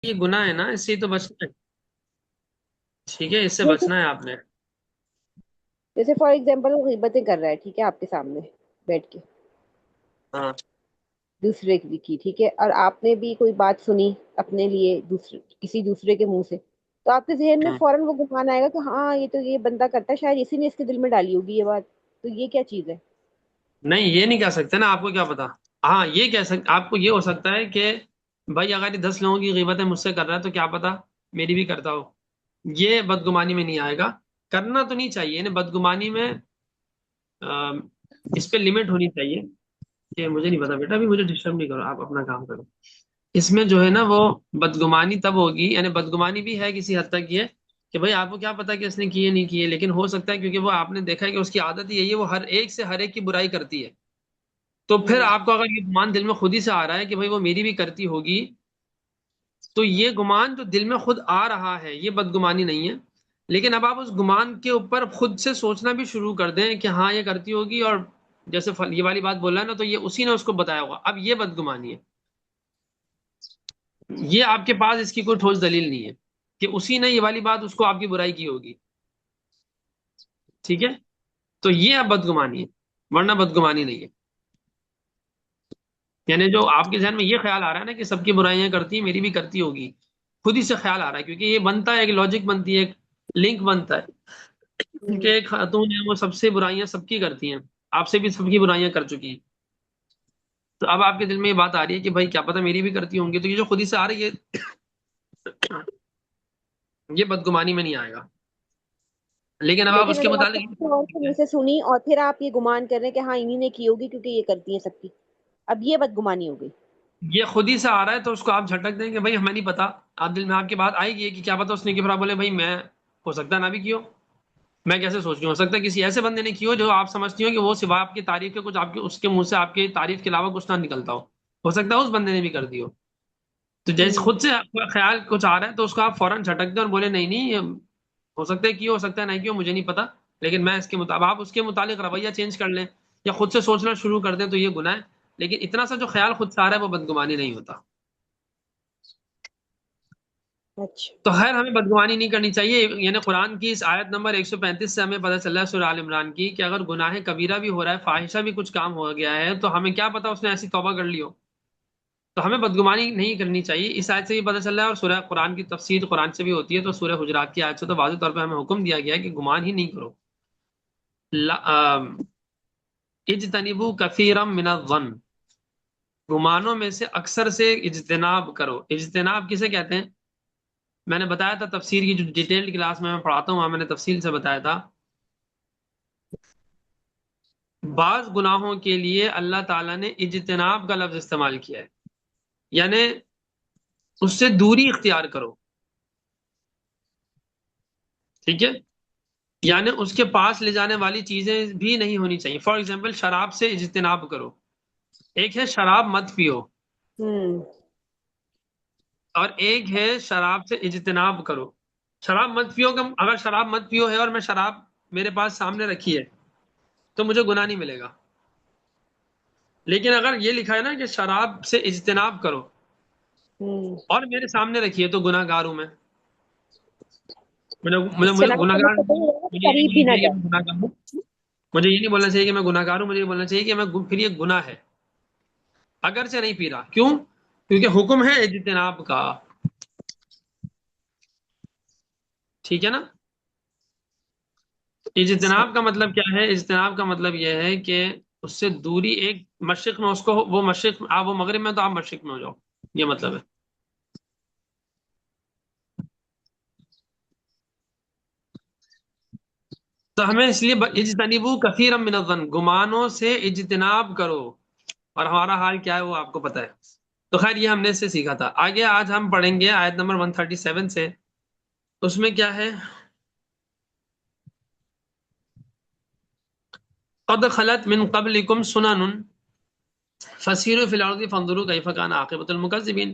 یہ گناہ ہے نا، اس سے ہی تو بچنا ہے. ٹھیک ہے، اس سے جیسے بچنا ہے آپ نے. جیسے فار ایگزامپل وہ غیبتیں کر رہا ہے، ٹھیک ہے، آپ کے سامنے بیٹھ کے ہاں دوسرے کی، ٹھیک ہے، اور آپ نے بھی کوئی بات سنی اپنے لیے دوسرے کسی دوسرے کے منہ سے، تو آپ کے ذہن میں ہاں. فوراً وہ گمان آئے گا کہ ہاں یہ تو یہ بندہ کرتا ہے، شاید اسی نے اس کے دل میں ڈالی ہوگی یہ بات، تو یہ کیا چیز ہے؟ نہیں یہ نہیں کہہ سکتے نا، آپ کو کیا پتا. ہاں یہ کہہ سکتے، آپ کو یہ ہو سکتا ہے کہ بھائی اگر یہ 10 لوگوں کی غیبتیں مجھ سے کر رہا ہے تو کیا پتا میری بھی کرتا ہو. یہ بدگمانی میں نہیں آئے گا. کرنا تو نہیں چاہیے، یعنی بدگمانی میں اس پہ لمٹ ہونی چاہیے کہ مجھے نہیں پتا بیٹا، ابھی مجھے ڈسٹرب نہیں کرو، آپ اپنا کام کرو. اس میں جو ہے نا وہ بدگمانی تب ہوگی، یعنی بدگمانی بھی ہے کسی حد تک یہ کہ بھائی آپ کو کیا پتا کہ اس نے کیے نہیں کیے، لیکن ہو سکتا ہے کیونکہ وہ آپ نے دیکھا ہے کہ اس کی عادت ہی ہے، وہ ہر ایک سے ہر ایک کی برائی کرتی ہے. تو پھر ہوں آپ کو اگر یہ گمان دل میں خود ہی سے آ رہا ہے کہ بھائی وہ میری بھی کرتی ہوگی، تو یہ گمان جو دل میں خود آ رہا ہے یہ بدگمانی نہیں ہے. لیکن اب آپ اس گمان کے اوپر خود سے سوچنا بھی شروع کر دیں کہ ہاں یہ کرتی ہوگی، اور جیسے یہ والی بات بول رہا ہے نا، تو یہ اسی نے اس کو بتایا ہوگا، اب یہ بدگمانی ہے. یہ آپ کے پاس اس کی کوئی ٹھوس دلیل نہیں ہے کہ اسی نے یہ والی بات اس کو آپ کی برائی کی ہوگی. ٹھیک ہے، تو یہ اب بدگمانی ہے، ورنہ بدگمانی نہیں ہے. یعنی جو آپ کے ذہن میں یہ خیال آ رہا ہے نا کہ سب کی برائیاں کرتی ہیں میری بھی کرتی ہوگی، خود ہی سے خیال آ رہا ہے، کیونکہ یہ بنتا ہے، ایک لاجک بنتی ہے، ایک لنک بنتا ہے کہ ہوں ایک خاتون ہے وہ سب سے برائیاں سب کی کرتی ہیں، آپ سے بھی سب کی برائیاں کر چکی ہیں. تو اب آپ کے دل میں یہ بات آ رہی ہے کہ بھائی کیا پتہ میری بھی کرتی ہوں گی، تو یہ جو خود ہی سے آ رہی ہے یہ بدگمانی میں نہیں آئے گا. لیکن اب آپ اس لیکن کے اگر آپ نے کسی اور کے منہ متعلق سے سنی اور پھر آپ یہ گمان کر رہے ہیں کہ ہاں انہی نے کی ہوگی کیونکہ یہ کرتی ہیں سب کی، اب یہ بدگمانی ہو گئی. یہ خود ہی سے آ رہا ہے تو اس کو آپ جھٹک دیں کہ بھائی ہمیں نہیں پتا. آپ دل میں آپ کی بات آئے گی کہ کیا پتا اس نے کی، پھر آپ بولے بھائی میں ہو سکتا ہے نہ بھی کیوں، میں کیسے سوچ رہی ہوں، ہو سکتا ہے کسی ایسے بندے نے کی ہو جو آپ سمجھتی ہو کہ وہ سوا آپ کی تعریف کے کچھ آپ کے اس کے منہ سے آپ کی تعریف کے علاوہ کچھ نہ نکلتا ہو سکتا ہے اس بندے نے بھی کر دی ہو. تو جیسے ہوں خود سے آپ کا خیال کچھ آ رہا ہے تو اس کو آپ فوراً جھٹک دیں اور بولے نہیں نہیں یہ ہو سکتا ہے کیوں، ہو سکتا ہے نہیں کیوں، مجھے نہیں پتا، لیکن میں اس کے مطابق آپ اس کے متعلق رویہ چینج کر لیں یا خود سے سوچنا شروع کر دیں تو یہ گناہ ہے. لیکن اتنا سا جو خیال خود سے آ رہا ہے وہ بدگمانی نہیں ہوتا. اچھا. تو خیر ہمیں بدگمانی نہیں کرنی چاہیے. یعنی قرآن کی اس آیت نمبر 135 سے ہمیں پتہ چل رہا ہے سورہ آل عمران کی کہ اگر گناہ کبیرہ بھی ہو رہا ہے، فاحشہ بھی کچھ کام ہو گیا ہے، تو ہمیں کیا پتا اس نے ایسی توبہ کر لی ہو، تو ہمیں بدگمانی نہیں کرنی چاہیے. اس آیت سے بھی پتہ چل رہا ہے، اور سورہ قرآن کی تفسیر قرآن سے بھی ہوتی ہے، تو سورہ حجرات کی آیت سے تو واضح طور پہ ہمیں حکم دیا گیا ہے کہ گمان ہی نہیں کرو. اجتنبوا کثیرا من الظن، گمانوں میں سے اکثر سے اجتناب کرو. اجتناب کسے کہتے ہیں؟ میں نے بتایا تھا تفسیر کی جو ڈیٹیلڈ کلاس میں پڑھاتا ہوں وہاں میں نے تفصیل سے بتایا تھا. بعض گناہوں کے لیے اللہ تعالیٰ نے اجتناب کا لفظ استعمال کیا ہے، یعنی اس سے دوری اختیار کرو. ٹھیک ہے، یعنی اس کے پاس لے جانے والی چیزیں بھی نہیں ہونی چاہیے. فار ایگزامپل شراب سے اجتناب کرو. ایک ہے شراب مت پیو، ہوں اور ایک ہے شراب سے اجتناب کرو. شراب مت پیو کہ اگر شراب مت پیو ہے اور میں شراب میرے پاس سامنے رکھی ہے تو مجھے گناہ نہیں ملے گا. لیکن اگر یہ لکھا ہے نا کہ شراب سے اجتناب کرو ہوں اور میرے سامنے رکھی ہے تو گناہ گار ہوں میں. مجھے مجھے مجھے شناخت گناہ کا گار مطلب یہ ہے کہ مجھے یہ نہیں قریب بھی بولنا نہ چاہیے کہ جائے. میں گناہ گار ہوں. مجھے یہ نہیں بولنا چاہیے کہ میں گناہ گار ہوں، مجھے یہ بولنا چاہیے کہ میں پھر یہ گناہ ہے اگرچہ نہیں پی رہا. کیوں؟ کیونکہ حکم ہے اجتناب کا. ٹھیک ہے نا. اچھا. اجتناب کا مطلب کیا ہے؟ اجتناب کا مطلب یہ ہے کہ اس سے دوری. ایک مشرق میں اس کو وہ مشرق، آپ وہ مغرب میں تو آپ مشرق میں ہو جاؤ، یہ مطلب ہے. تو ہمیں اس لیے اجتنبوا کثیرا من الظن، گمانوں سے اجتناب کرو. اور ہمارا حال کیا ہے وہ آپ کو پتا ہے. تو خیر یہ ہم نے اس سے سیکھا تھا. آگے آج ہم پڑھیں گے آیت نمبر 137 سے. اس میں کیا ہے؟ قد خلت من قبلکم سنن فسیروا فی الارض فانظروا کیف کان عاقبۃ المکذبین.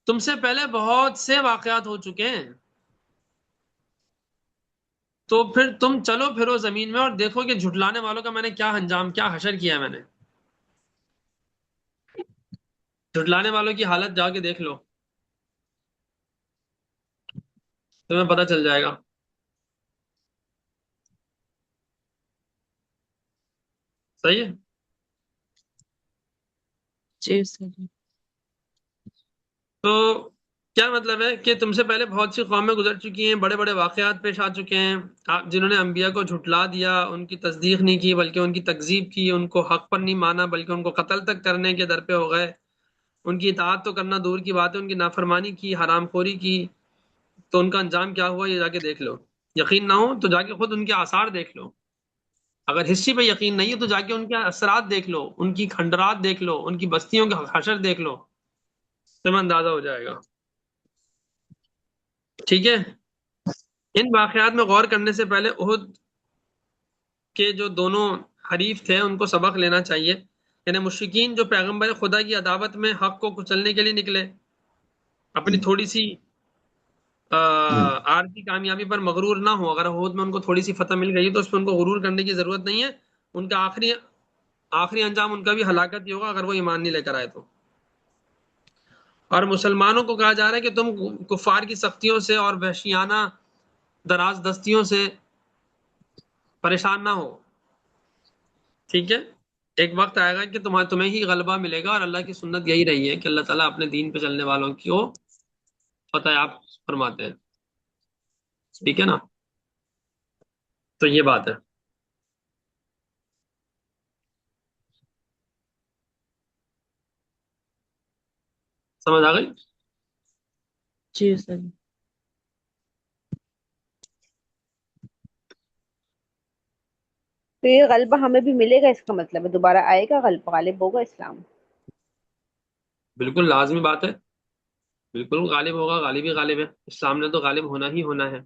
تم سے پہلے بہت سے واقعات ہو چکے ہیں، تو پھر تم چلو پھرو زمین میں اور دیکھو کہ جھٹلانے والوں کا میں نے کیا انجام، کیا حشر کیا ہے میں نے. جھٹلانے والوں کی حالت جا کے دیکھ لو. تمہیں پتہ چل جائے گا. صحیح ہے. جی استاد جی. تو کیا مطلب ہے کہ تم سے پہلے بہت سی قومیں گزر چکی ہیں، بڑے بڑے واقعات پیش آ چکے ہیں، جنہوں نے انبیاء کو جھٹلا دیا، ان کی تصدیق نہیں کی بلکہ ان کی تکذیب کی، ان کو حق پر نہیں مانا بلکہ ان کو قتل تک کرنے کے در پہ ہو گئے. ان کی اطاعت تو کرنا دور کی بات ہے، ان کی نافرمانی کی، حرام خوری کی. تو ان کا انجام کیا ہوا یہ جا کے دیکھ لو. یقین نہ ہو تو جا کے خود ان کے آثار دیکھ لو. اگر ہسٹری پہ یقین نہیں ہے تو جا کے ان کے اثرات دیکھ لو، ان کی کھنڈرات دیکھ لو، ان کی بستیوں کا حشر دیکھ لو، تمہیں اندازہ ہو جائے گا. ٹھیک ہے. ان واقعات میں غور کرنے سے پہلے احد کے جو دونوں حریف تھے ان کو سبق لینا چاہیے. یعنی مشرکین جو پیغمبر خدا کی عداوت میں حق کو کچلنے کے لیے نکلے، اپنی تھوڑی سی عارضی کامیابی پر مغرور نہ ہو. اگر احد میں ان کو تھوڑی سی فتح مل گئی تو اس پہ ان کو غرور کرنے کی ضرورت نہیں ہے. ان کا آخری انجام ان کا بھی ہلاکت ہی ہوگا اگر وہ ایمان نہیں لے کر آئے تو. اور مسلمانوں کو کہا جا رہا ہے کہ تم کفار کی سختیوں سے اور وحشیانہ دراز دستیوں سے پریشان نہ ہو. ٹھیک ہے. ایک وقت آئے گا کہ تمہیں ہی غلبہ ملے گا، اور اللہ کی سنت یہی رہی ہے کہ اللہ تعالیٰ اپنے دین پہ چلنے والوں کی وہ فتح یاب فرماتے ہیں. ٹھیک ہے نا. تو یہ بات ہے. سمجھ آ گئی؟ جی استاد جی. تو یہ غلبہ ہمیں بھی ملے گا، اس کا مطلب ہے دوبارہ آئے گا غلبہ، غالب ہوگا اسلام. بالکل لازمی بات ہے. بالکل غالب ہوگا، غالب ہی غالب ہے. اسلام نے تو غالب ہونا ہی ہونا ہے.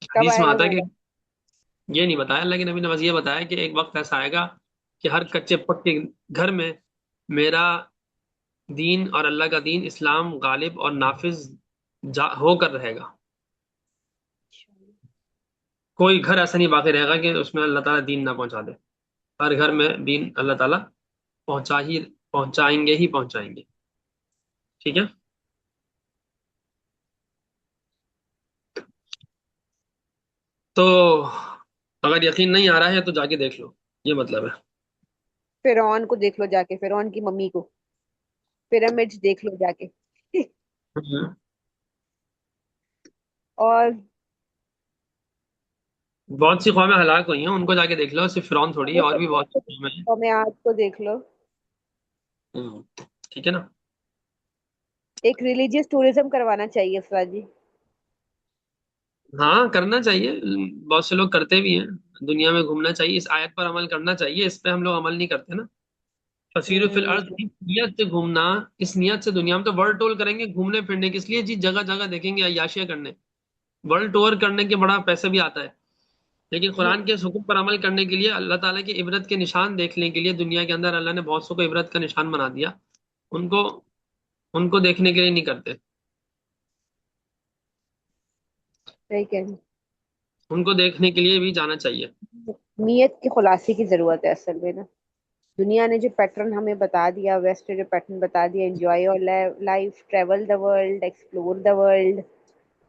کب حدیث آئے میں گا آتا ہے کہ دوبارہ؟ یہ نہیں بتایا، اللہ کے نبی نے بس یہ بتایا کہ ایک وقت ایسا آئے گا کہ ہر کچے پکے گھر میں میرا دین اور اللہ کا دین اسلام غالب اور نافذ ہو کر رہے گا. کوئی گھر ایسا نہیں باقی رہے گا کہ اس میں اللہ تعالیٰ دین نہ پہنچا دے. ہر گھر میں دین اللہ تعالیٰ پہنچائیں گے ہی پہنچائیں گے. ٹھیک ہے. تو اگر یقین نہیں آ رہا ہے تو جا کے دیکھ لو، یہ مطلب ہے. فرعون کو دیکھ لو جا کے، فرعون کی ممی کو، پیرامڈ دیکھ لو جا کے. اور بہت سی قومیں ہلاک ہوئی ہیں، ان کو جا کے دیکھ لو. صرف فرعون تھوڑی ہے، اور بھی بہت سی قومیں ہیں. قوم عاد کو دیکھ لو. ٹھیک ہے نا. ایک ریلیجیس ٹورزم کروانا چاہیے اسرا جی. ہاں کرنا چاہیے، بہت سے لوگ کرتے بھی ہیں. دنیا میں گھومنا چاہیے، اس آیت پر عمل کرنا چاہیے. اس پہ ہم لوگ عمل نہیں کرتے نا. فسیرو فی الارض، اس نیت سے گھومنا، اس نیت سے دنیا میں تو ورلڈ ٹور کریں گے گھومنے پھرنے کے، اس لیے جی جگہ جگہ دیکھیں گے عیاشیاں کرنے. ورلڈ ٹور کرنے کے بڑا پیسے بھی آتا ہے، لیکن قرآن کے اس حکم پر عمل کرنے کے لیے، اللہ تعالیٰ کی عبرت کے نشان دیکھنے کے لیے دنیا کے اندر اللہ نے بہت سو کو عبرت کا نشان بنا دیا. ان کو دیکھنے کے لیے نہیں کرتے. صحیح کہہ رہی ان کو دیکھنے کے لیے بھی جانا چاہیے. ہیں. نیت کے خلاصے کی ضرورت ہے اصل میں نا. دنیا نے جو پیٹرن ہمیں بتا دیا، ویسٹ نے جو پیٹرن بتا دیا، انجوائے اور life, travel the world, explore the world,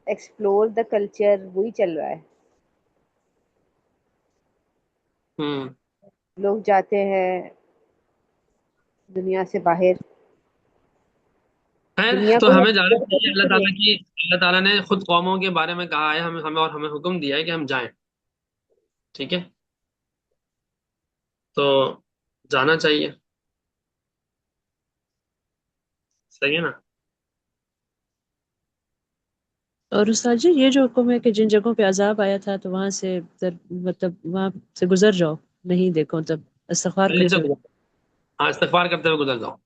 explore the culture, وہی چل رہا ہے. ہوں. لوگ جاتے ہیں دنیا سے باہر. خیر، دنیا تو کو ہمیں جانا چاہیے. اللہ تعالیٰ نے خود قوموں کے بارے میں کہا ہے ہمیں حکم دیا ہے کہ ہم جائیں. ٹھیک ہے. تو جانا چاہیے. صحیح ہے نا. اور استاد جی یہ جو حکم ہے کہ جن جگہوں پہ عذاب آیا تھا تو وہاں سے مطلب وہاں سے گزر جاؤ، نہیں دیکھو، تب استغفار پہلے سے کرتے ہوئے. ہاں، استغفار کرتے ہوئے گزر جاؤ.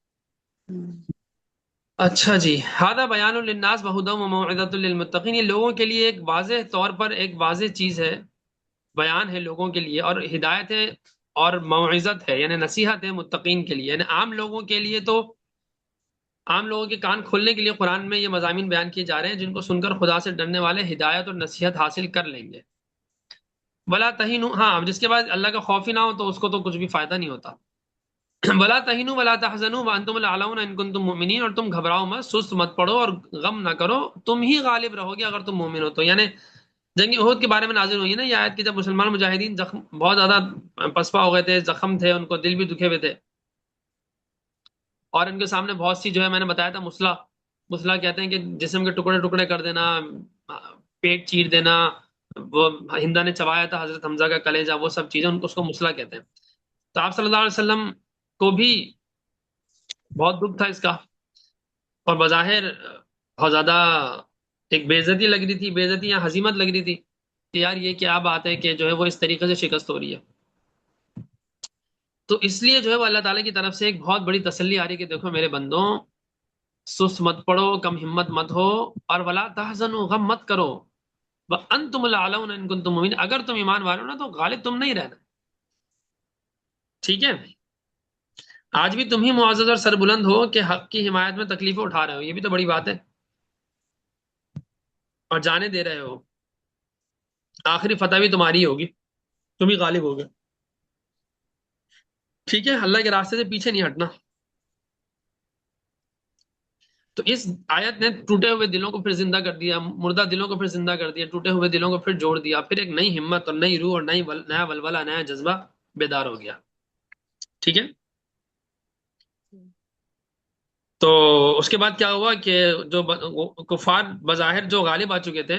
اچھا جی. ہذا بیان للناس وہدی وموعظۃ للمتقین، یہ لوگوں کے لیے ایک واضح طور پر ایک واضح چیز ہے، بیان ہے لوگوں کے لیے، اور ہدایت ہے اور موعظت ہے، یعنی نصیحت ہے متقین کے لیے. یعنی عام لوگوں کے لیے تو عام لوگوں کے کان کھولنے کے لیے قرآن میں یہ مضامین بیان کیے جا رہے ہیں جن کو سن کر خدا سے ڈرنے والے ہدایت اور نصیحت حاصل کر لیں گے. ولا تہینوا، ہاں جس کے بعد اللہ کا خوف ہی نہ ہو تو اس کو تو کچھ بھی فائدہ نہیں ہوتا. ولا تہنوا ولا تحزنوا وانتم الاعلون ان کنتم مؤمنین، اور تم گھبراؤ مت، سست مت پڑو اور غم نہ کرو، تم ہی غالب رہو گے اگر تم مومن ہو تو. یعنی جنگ احد کے بارے میں نازل ہوئی ہے نا یہ آیت کہ جب مسلمان مجاہدین زخم بہت زیادہ پسپا ہو گئے تھے، زخم تھے، ان کو دل بھی دکھے ہوئے تھے، اور ان کے سامنے بہت سی جو ہے میں نے بتایا تھا مسلح کہتے ہیں کہ جسم کے ٹکڑے ٹکڑے کر دینا، پیٹ چیر دینا، وہ ہندا نے چبایا تھا حضرت حمزہ کا کلیجہ، وہ سب چیزیں اس کو مسلح کہتے ہیں. تو آپ صلی اللہ علیہ وسلم کو بھی بہت دکھ تھا اس کا، اور بظاہر بہت زیادہ ایک بے عزتی لگ رہی تھی، بے عزتی یا ہزیمت لگ رہی تھی کہ یار یہ کیا بات ہے کہ جو ہے وہ اس طریقے سے شکست ہو رہی ہے. تو اس لیے جو ہے وہ اللہ تعالیٰ کی طرف سے ایک بہت بڑی تسلی آ رہی ہے کہ دیکھو میرے بندوں، سست مت پڑو، کم ہمت مت ہو، اور ولا تحزنوا، غم مت کرو، وانتم الاعلون ان کنتم مؤمنین، اگر تم ایمان والے ہو نا تو غالب تم نہیں رہنا. ٹھیک ہے، آج بھی تم ہی معزز اور سربلند ہو کہ حق کی حمایت میں تکلیفیں اٹھا رہے ہو، یہ بھی تو بڑی بات ہے، اور جانے دے رہے ہو، آخری فتح بھی تمہاری ہی ہوگی، تم ہی غالب ہوگے. ٹھیک ہے، اللہ کے راستے سے پیچھے نہیں ہٹنا. تو اس آیت نے ٹوٹے ہوئے دلوں کو پھر زندہ کر دیا، مردہ دلوں کو پھر زندہ کر دیا، ٹوٹے ہوئے دلوں کو پھر جوڑ دیا، پھر ایک نئی ہمت اور نئی روح اور نیا ولولہ، نیا جذبہ بیدار ہو گیا. ٹھیک ہے، تو اس کے بعد کیا ہوا کہ جو کفار بظاہر جو غالب آ چکے تھے،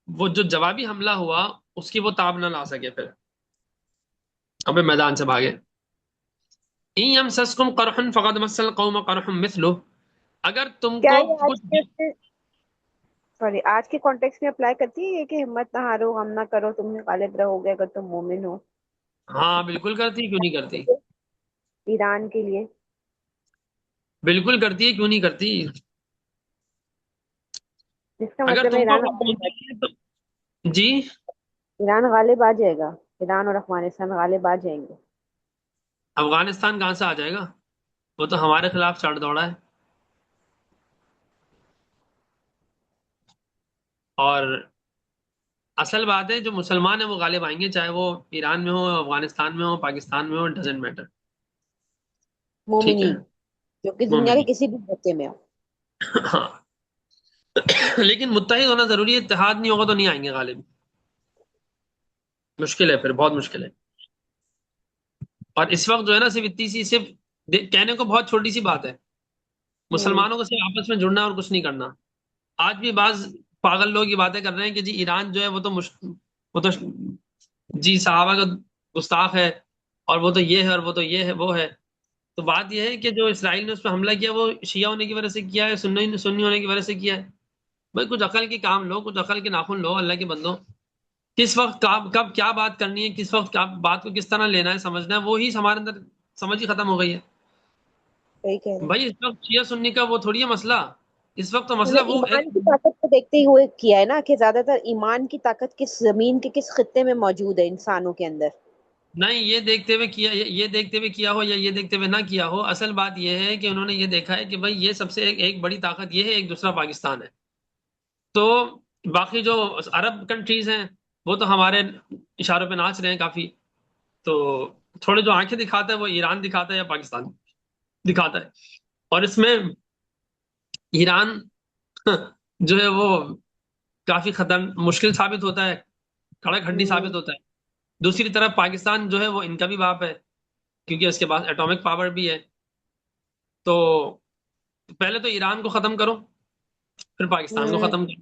وہ جو جوابی حملہ ہوا اس کی وہ تاب نہ لا سکے، پھر اب میدان سے بھاگے. ان یمسسکم قرح فقد مس القوم قرح مثلہ، اگر تم کیا کو یہ آج کچھ کے سوری آج کے کانٹیکس میں اپلائی کرتی ہے یہ کہ ہمت نہ ہارو، غم نہ کرو، تم نے غالب رہو گے اگر تم مومن ہو؟ ہاں بالکل کرتی، کیوں نہیں کرتی، ایران کے لیے بالکل کرتی ہے، کیوں نہیں کرتی. جس کا اگر مطلب ہے تم کو ایران کوئی پہنچے گی تو جی، ایران غالب آ جائے گا، ایران اور افغانستان غالب آ جائیں گے. افغانستان کہاں سے آ جائے گا، وہ تو ہمارے خلاف چڑھ دوڑا ہے. اور اصل بات ہے جو مسلمان ہیں وہ غالب آئیں گے، چاہے وہ ایران میں ہو، افغانستان میں ہو، پاکستان میں ہو، ڈزنٹ میٹر. ٹھیک ہے، مومنین جو کہ دنیا کے مومنی کسی بھی خطے میں ہو. ہاں لیکن متحد ہونا ضروری ہے، اتحاد نہیں ہوگا تو نہیں آئیں گے غالب، مشکل ہے، پھر بہت مشکل ہے. اور اس وقت جو ہے نا صرف اتنی سی، صرف کہنے کو بہت چھوٹی سی بات ہے، ہوں مسلمانوں کو صرف آپس میں جڑنا ہے اور کچھ نہیں کرنا. آج بھی بعض پاگل لوگ یہ باتیں کر رہے ہیں کہ جی ایران جو ہے وہ تو جی صحابہ کا گستاخ ہے، اور وہ تو یہ ہے، اور وہ تو یہ ہے، وہ ہے. تو بات یہ ہے کہ جو اسرائیل نے اس پہ حملہ کیا وہ شیعہ ہونے کی وجہ سے کیا ہے، سنی ہونے کی وجہ سے کیا ہے. بھائی کچھ عقل کے کام لو، کچھ عقل کے ناخن لو اللہ کے بندوں. کس وقت کب کیا بات کرنی ہے، کس وقت بات کو کس طرح لینا ہے، سمجھنا ہے، وہی ہمارے اندر سمجھ ہی ختم ہو گئی ہے. صحیح کہہ رہے ہیں. بھائی اس وقت شیعہ سنی کا وہ تھوڑی ہے مسئلہ، اس وقت تو انہوں مسئلہ نے وہ ایک، ایمان کی طاقت کو دیکھتے ہوئے کیا ہے نا کہ زیادہ تر ایمان کی طاقت کس زمین کے کس خطے میں موجود ہے انسانوں کے اندر. نہیں یہ دیکھتے ہوئے کیا، یہ دیکھتے ہوئے کیا ہو یا یہ دیکھتے ہوئے نہ کیا ہو، اصل بات یہ ہے کہ انہوں نے یہ دیکھا ہے کہ بھائی یہ سب سے ایک بڑی طاقت یہ ہے، ایک دوسرا پاکستان ہے. تو باقی جو عرب کنٹریز ہیں وہ تو ہمارے اشاروں پہ ناچ رہے ہیں کافی. تو تھوڑے جو آنکھیں دکھاتا ہے وہ ایران دکھاتا ہے یا پاکستان دکھاتا ہے. اور اس میں ایران جو ہے وہ کافی مشکل ثابت ہوتا ہے، کڑک ہڈی ثابت ہوتا ہے. دوسری طرف پاکستان جو ہے وہ ان کا بھی باپ ہے، کیونکہ اس کے پاس ایٹامک پاور بھی ہے. تو پہلے تو ایران کو ختم کرو، پھر پاکستان کو ختم کرو.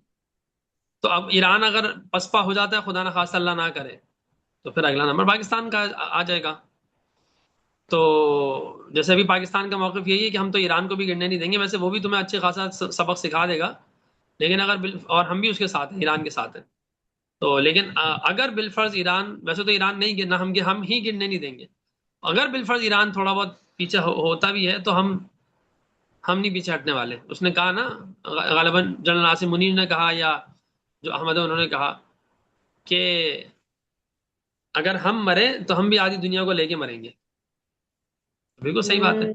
تو اب ایران اگر پسپا ہو جاتا ہے، خدا نہ خواستہ اللہ نہ کرے، تو پھر اگلا نمبر پاکستان کا آ جائے گا. تو جیسے ابھی پاکستان کا موقف یہی ہے کہ ہم تو ایران کو بھی گرنے نہیں دیں گے، ویسے وہ بھی تمہیں اچھے خاصا سبق سکھا دے گا، لیکن اور ہم بھی اس کے ساتھ ہیں، ایران کے ساتھ ہیں. تو لیکن اگر بالفرض ایران، ویسے تو ایران نہیں گرنا، ہم ہی گرنے نہیں دیں گے. اگر بالفرض ایران تھوڑا بہت پیچھے ہوتا بھی ہے تو ہم نہیں پیچھے ہٹنے والے. اس نے کہا نا غالباً جنرل عاصم منیر نے کہا یا جو احمد انہوں نے کہا کہ اگر ہم مرے تو ہم بھی آدھی دنیا کو لے کے مریں گے. بالکل صحیح بات ہے.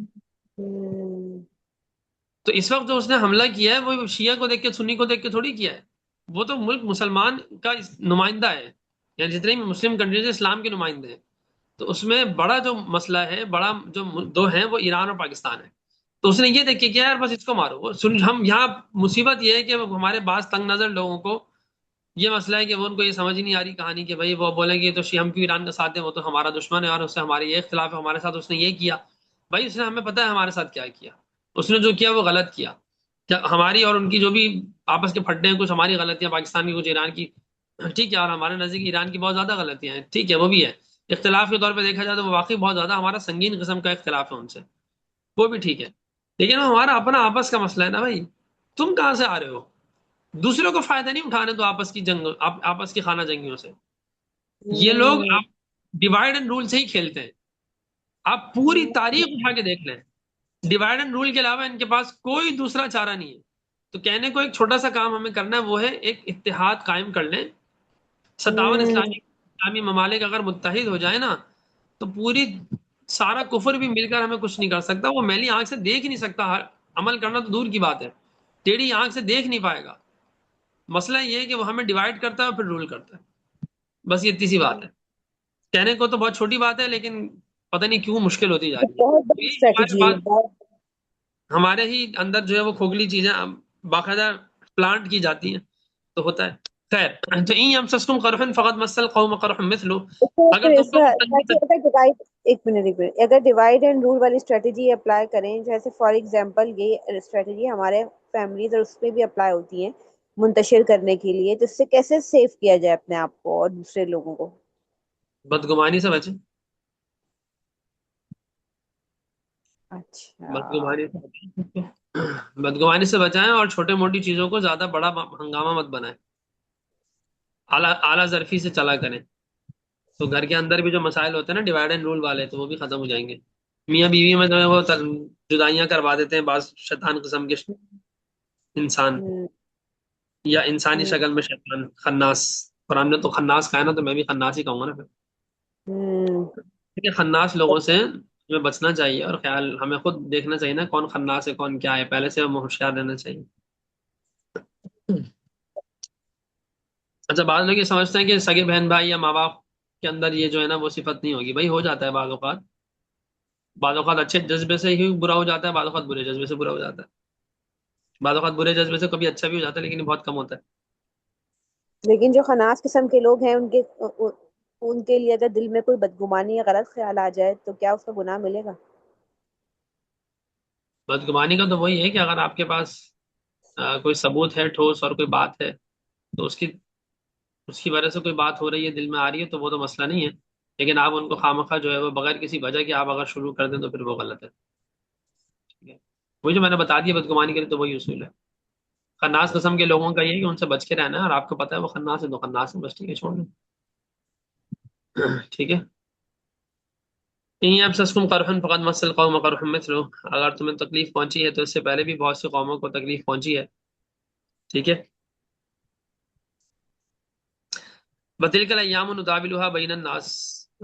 تو اس وقت جو اس نے حملہ کیا ہے وہ شیعہ کو دیکھ کے، سنی کو دیکھ کے تھوڑی کیا ہے، وہ تو ملک مسلمان کا نمائندہ ہے، یعنی جتنے بھی مسلم کنٹریز اسلام کے نمائندے ہیں. تو اس میں بڑا جو مسئلہ ہے، بڑا جو دو ہیں وہ ایران اور پاکستان ہے. تو اس نے یہ دیکھ کے کیا یار بس اس کو مارو. ہم یہاں مصیبت یہ ہے کہ ہمارے بعض تنگ نظر لوگوں کو یہ مسئلہ ہے کہ وہ ان کو یہ سمجھ نہیں آ رہی کہانی کہ بھائی وہ بولیں گے تو ہم کیوں ایران کا ساتھ ہیں، وہ تو ہمارا دشمن ہے اور اس سے ہمارے یہ اختلاف ہے، ہمارے ساتھ اس نے یہ کیا. بھائی اس نے ہمیں پتہ ہے ہمارے ساتھ کیا کیا، اس نے جو کیا وہ غلط کیا. ہماری اور ان کی جو بھی آپس کے پھڈے ہیں، کچھ ہماری غلطیاں پاکستان کی، کچھ ایران کی، ٹھیک ہے، اور ہمارے نزدیک ایران کی بہت زیادہ غلطیاں ہیں، ٹھیک ہے، وہ بھی ہے. اختلاف کے طور پہ دیکھا جائے تو وہ واقعی بہت زیادہ ہمارا سنگین قسم کا اختلاف ہے ان سے، وہ بھی ٹھیک ہے. لیکن وہ ہمارا اپنا آپس کا مسئلہ ہے نا بھائی. تم کہاں سے آ رہے ہو؟ دوسروں کو فائدہ نہیں اٹھانے تو آپس کی جنگ، آپس کی خانہ جنگیوں سے. یہ لوگ ہوں، آپ ڈیوائڈ اینڈ رول سے ہی کھیلتے ہیں. آپ پوری تاریخ اٹھا کے دیکھ لیں، ڈیوائڈ اینڈ رول کے علاوہ ان کے پاس کوئی دوسرا چارہ نہیں ہے. تو کہنے کو ایک چھوٹا سا کام ہمیں کرنا ہے، وہ ہے ایک اتحاد قائم کر لیں. 57 اسلامی ممالک اگر متحد ہو جائے نا تو پوری سارا کفر بھی مل کر ہمیں کچھ نہیں کر سکتا. وہ میلی آنکھ سے دیکھ ہی نہیں سکتا، عمل کرنا تو دور کی بات ہے، ٹیڑھی آنکھ سے دیکھ نہیں پائے گا. مسئلہ یہ ہے کہ وہ ہمیں ڈیوائڈ کرتا ہے اور پھر رول کرتا ہے. بس یہ اتنی سی بات ہے. کہنے کو تو بہت چھوٹی بات ہے لیکن پتہ نہیں کیوں مشکل ہوتی جا رہی ہے. بہت بڑی یہ اسٹریٹجی ہے، بہت. ہمارے ہی اندر جو ہے وہ کھوکھلی چیزیں باقاعدہ پلانٹ کی جاتی ہیں تو ہوتا ہے. خیر، تو این یمسسکم قرح فقد مس القوم قرح مثلہ. اگر تم کو اگر ڈیوائڈ اینڈ رول والی اسٹریٹجی اپلائی کریں، جیسے فار ایگزامپل یہ اسٹریٹجی ہمارے فیملیز اور اس پہ بھی اپلائی ہوتی ہے منتشر کرنے کے لیے، تو اس سے کیسے سیو کیا جائے اپنے آپ کو اور دوسرے لوگوں کو؟ بدگمانی سے بچیں، اچھا. بدگمانی سے بچیں، بدگمانی سے بچائیں اور چھوٹے موٹی چیزوں کو زیادہ بڑا ہنگامہ مت بنائیں، اعلیٰ ظرفی سے چلا کریں. تو گھر کے اندر بھی جو مسائل ہوتے ہیں نا ڈیوائڈ اینڈ رول والے، تو وہ بھی ختم ہو جائیں گے. میاں بیوی میں جو ہے وہ جدائیاں کروا دیتے ہیں بعض شیطان قسم کے انسان، ہوں، یا انسانی ہوں، شکل میں شیطان خناس. قرآن نے تو خناس کہا ہے نا، تو میں بھی خناس ہی کہوں گا نا پھر. ہوں. ٹھیک ہے، خناس لوگوں سے ہمیں بچنا چاہیے، اور خیال ہمیں خود دیکھنا چاہیے نا کون خناس ہے کون کیا ہے، پہلے سے ہمیں ہوشیار رہنا چاہیے. اچھا، بعض لوگ یہ سمجھتے ہیں کہ سگے بہن بھائی یا ماں باپ کے اندر یہ جو ہے نا وہ صفت نہیں ہوگی. بھائی ہو جاتا ہے بعض اوقات، بعض اوقات اچھے جذبے سے ہی برا ہو جاتا ہے، بعض اوقات برے جذبے سے برا ہو جاتا ہے، بعض اوقات برے جذبے سے کبھی اچھا بھی ہو جاتا ہے لیکن یہ بہت کم ہوتا ہے. لیکن جو خناس قسم کے لوگ ہیں ان کے لیے اگر دل میں کوئی بدگمانی یا غلط خیال آ جائے تو کیا اس کا گناہ ملے گا؟ بدگمانی کا تو وہی ہے کہ اگر آپ کے پاس کوئی ثبوت ہے ٹھوس اور کوئی بات ہے تو اس کی وجہ سے کوئی بات ہو رہی ہے، دل میں آ رہی ہے، تو وہ تو مسئلہ نہیں ہے. لیکن آپ ان کو خواہ جو ہے وہ بغیر کسی وجہ کے آپ اگر شروع کر دیں تو پھر وہ غلط ہے. ٹھیک ہے، وہی جو میں نے بتا دیا بدگمانی کے لیے تو وہی اصول ہے. خناس قسم کے لوگوں کا یہ ہے کہ ان سے بچ کے رہنا ہے، اور آپ کو پتا ہے وہ خناس ہے تو خناس ہے، بس ٹھیک ہے، چھوڑ دیں. ٹھیک ہے. یمسسکم قرح فقد مس القوم قرح مثلہ. اگر تمہیں تکلیف پہنچی ہے تو اس سے پہلے بھی بہت سی قوموں کو تکلیف پہنچی ہے. ٹھیک ہے. وتلک الایام نداولها بین الناس.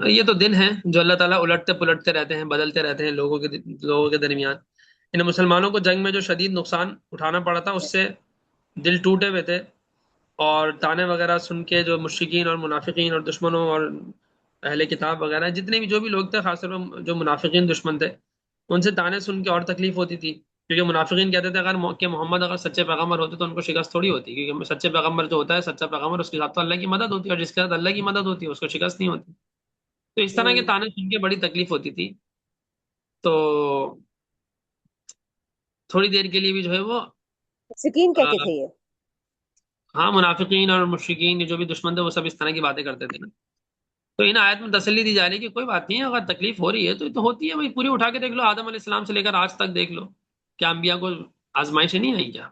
یہ تو دن ہیں جو اللہ تعالیٰ الٹتے پلٹتے رہتے ہیں، بدلتے رہتے ہیں لوگوں کے درمیان. ان مسلمانوں کو جنگ میں جو شدید نقصان اٹھانا پڑا تھا اس سے دل ٹوٹے ہوئے تھے، اور تانے وغیرہ سن کے جو مشرکین اور منافقین اور دشمنوں اور اہل کتاب وغیرہ جتنے بھی جو بھی لوگ تھے، خاص طور پر جو منافقین دشمن تھے، ان سے تانے سن کے اور تکلیف ہوتی تھی. کیونکہ منافقین کہتے تھے کہ محمد اگر سچے پیغمبر ہوتے تو ان کو شکست تھوڑی ہوتی، کیونکہ سچے پیغمبر جو ہوتا ہے، سچا پیغمبر، اس کے ساتھ تو اللہ کی مدد ہوتی ہے، اور جس کے ساتھ اللہ کی مدد ہوتی ہے اس کو شکست نہیں ہوتی. تو اس طرح کے ہوں. تانے سن کے بڑی تکلیف ہوتی تھی. تو تھوڑی دیر کے لیے بھی جو ہے وہ سکین آ، کہتے تھے یہ. ہاں، منافقین اور مشرکین جو بھی دشمن تھے وہ سب اس طرح کی باتیں کرتے تھے نا. تو ان آیت میں تسلی دی جا رہی ہے کہ کوئی بات نہیں ہے، اگر تکلیف ہو رہی ہے تو یہ تو ہوتی ہے بھائی. پوری اٹھا کے دیکھ لو، آدم علیہ السلام سے لے کر آج تک دیکھ لو، کیا انبیاء کو آزمائشیں نہیں آئیں کیا؟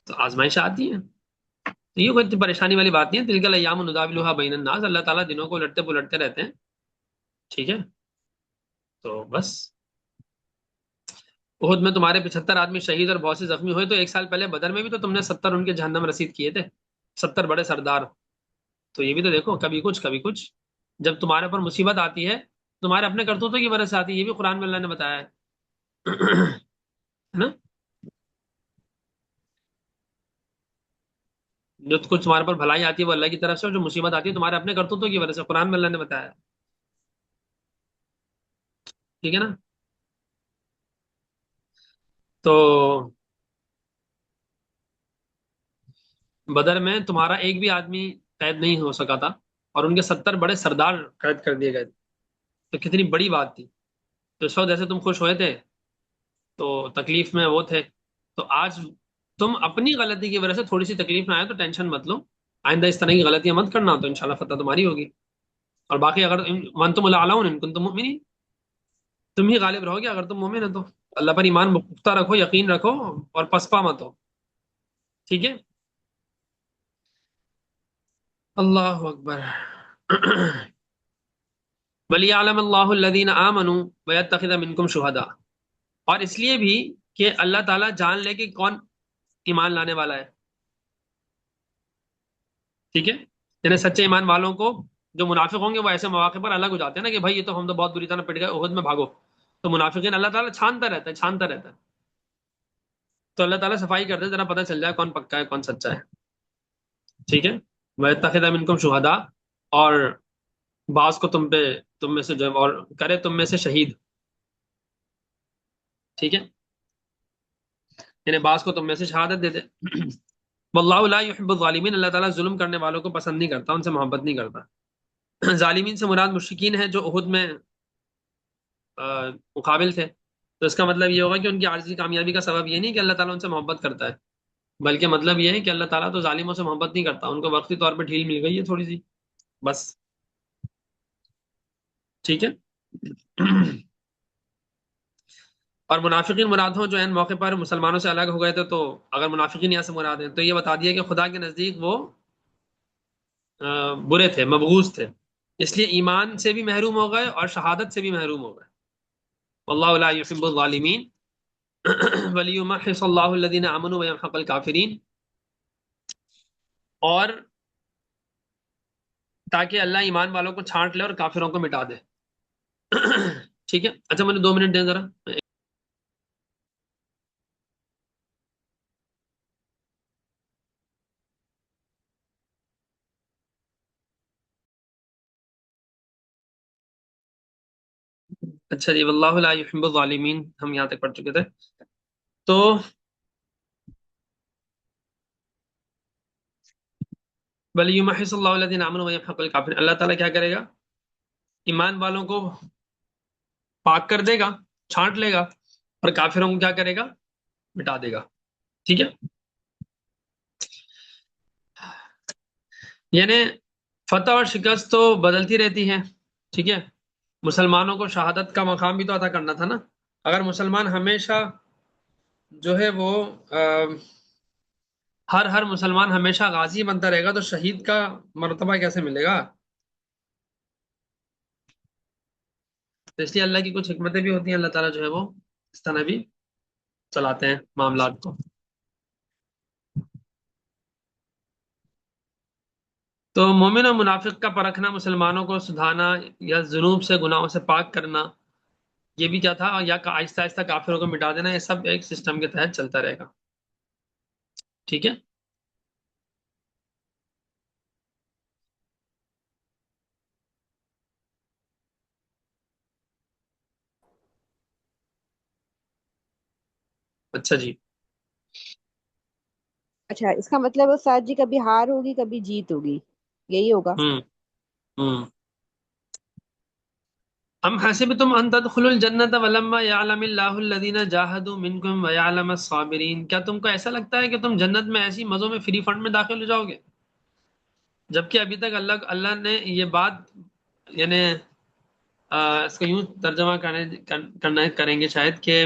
تو آزمائشیں آتی ہیں. تو یہ کوئی اتنی پریشانی والی بات نہیں ہے. تلک الایام نداولها بین الناس، اللہ تعالیٰ دنوں کو الٹتے پلٹتے رہتے ہیں. ٹھیک ہے. تو بس احد میں تمہارے 75 آدمی شہید اور بہت سے زخمی ہوئے، تو ایک سال پہلے بدر میں بھی تو تم نے 70 ان کے جہنم رسید کیے تھے، 70 بڑے سردار. تو یہ بھی تو دیکھو، کبھی کچھ کبھی کچھ. جب تمہارے اوپر مصیبت آتی ہے تمہارے اپنے کرتوتوں کی وجہ سے آتی ہے، یہ بھی قرآن میں اللہ نے بتایا ہے نا. جو کچھ تمہارے پر بھلائی آتی ہے وہ اللہ کی طرف سے، اور جو مصیبت آتی ہے تمہارے اپنے کرتوتوں کی وجہ سے، قرآن میں اللہ نے بتایا ہے. ٹھیک ہے نا. تو بدر میں تمہارا ایک بھی آدمی قید نہیں ہو سکا تھا، اور ان کے 70 بڑے سردار قید کر دیے گئے تھے. تو کتنی بڑی بات تھی. تو اس وقت جیسے تم خوش ہوئے تھے تو تکلیف میں وہ تھے. تو آج تم اپنی غلطی کی وجہ سے تھوڑی سی تکلیف میں آئے تو ٹینشن مت لو، آئندہ اس طرح کی غلطیاں مت کرنا، تو انشاءاللہ فتح تمہاری ہوگی. اور باقی اگر وانتم الاعلون ان کنتم مؤمنین، تم ہی غالب رہو گے اگر تم مومن ہو تو. اللہ پر ایمان پختہ رکھو، یقین رکھو، اور پسپا مت ہو. ٹھیک ہے. اللہ اکبر. وَلِيَعْلَمَ اللَّهُ الَّذِينَ آمَنُوا وَيَتَّخِذَ مِنكُمْ شُهَدَاءَ، اور اس لیے بھی کہ اللہ تعالیٰ جان لے کہ کون ایمان لانے والا ہے. ٹھیک ہے. یعنی سچے ایمان والوں کو، جو منافق ہوں گے وہ ایسے مواقع پر الگ ہو جاتے ہیں نا کہ بھائی یہ تو ہم تو بہت بری طرح پٹ گئے، احد میں بھاگو. تو منافقین اللہ تعالیٰ چھانتا رہتا ہے، چھانتا رہتا ہے. تو اللہ تعالیٰ صفائی کرتے ہیں ذرا پتہ چل جائے کون پکا ہے کون سچا ہے. ٹھیک ہے. وَيَتَّخِذَ مِنكُمْ شُهَدَاءَ، اور بعض کو تم میں سے جو اور کرے تم میں سے شہید. ٹھیک ہے. یعنی بعض کو تم میں سے شہادت دے دے. واللہ لا يحب الظالمین، اللہ تعالیٰ ظلم کرنے والوں کو پسند نہیں کرتا، ان سے محبت نہیں کرتا. ظالمین سے مراد مشرکین ہیں جو احد میں مقابل تھے. تو اس کا مطلب یہ ہوگا کہ ان کی عارضی کامیابی کا سبب یہ نہیں کہ اللہ تعالیٰ ان سے محبت کرتا ہے، بلکہ مطلب یہ ہے کہ اللہ تعالیٰ تو ظالموں سے محبت نہیں کرتا، ان کو وقتی طور پہ ڈھیل مل گئی ہے تھوڑی سی بس. ٹھیک ہے. اور منافقین مراد ہوں جو ان موقع پر مسلمانوں سے الگ ہو گئے تھے، تو اگر منافقین یہاں سے مراد ہیں تو یہ بتا دیا کہ خدا کے نزدیک وہ برے تھے، مبغوض تھے، اس لیے ایمان سے بھی محروم ہو گئے اور شہادت سے بھی محروم ہو گئے. واللہ لا يحب الظالمین ولیمحص اللہ الذین آمنوا ویمحق الکافرین، اور تاکہ اللہ ایمان والوں کو چھانٹ لے اور کافروں کو مٹا دے. ٹھیک ہے. اچھا مجھے 2 منٹ دیں ذرا. اچھا جی. واللہ لا يحب الظالمین ہم یہاں تک پڑھ چکے تھے. تو ولیمحص اللہ الذین آمنوا ویمحق الکافرین، اللہ تعالیٰ کیا کرے گا؟ ایمان والوں کو پاک کر دے گا، چھانٹ لے گا، اور کافروں کو کیا کرے گا؟ مٹا دے گا. ٹھیک ہے. یعنی فتح اور شکست تو بدلتی رہتی ہے. ٹھیک ہے. مسلمانوں کو شہادت کا مقام بھی تو عطا کرنا تھا نا. اگر مسلمان ہمیشہ جو ہے وہ ہر مسلمان ہمیشہ غازی بنتا رہے گا تو شہید کا مرتبہ کیسے ملے گا؟ تو اس لیے اللہ کی کچھ حکمتیں بھی ہوتی ہیں، اللہ تعالیٰ جو ہے وہ اس طرح بھی چلاتے ہیں معاملات کو. تو مومن اور منافق کا پرکھنا، مسلمانوں کو سدھانا یا ذنوب سے گناہوں سے پاک کرنا، یہ بھی کیا تھا، یا آہستہ آہستہ کافروں کو مٹا دینا، یہ سب ایک سسٹم کے تحت چلتا رہے گا. ٹھیک ہے. اچھا جی. اچھا اس کا مطلب استاد جی کبھی ہار ہوگی کبھی جیت ہوگی، یہی ہوگا. ہوں ہوں ام حسبتم ان تدخلوا الجنت ولما يعلم الله الذين جاهدوا منكم ويعلم الصابرين، کیا تم کو ایسا لگتا ہے کہ تم جنت میں ایسی مزوں میں فری فنڈ میں داخل ہو جاؤ گے، جبکہ ابھی تک اللہ نے یہ بات، یعنی اس کو یوں ترجمہ کریں گے شاید کہ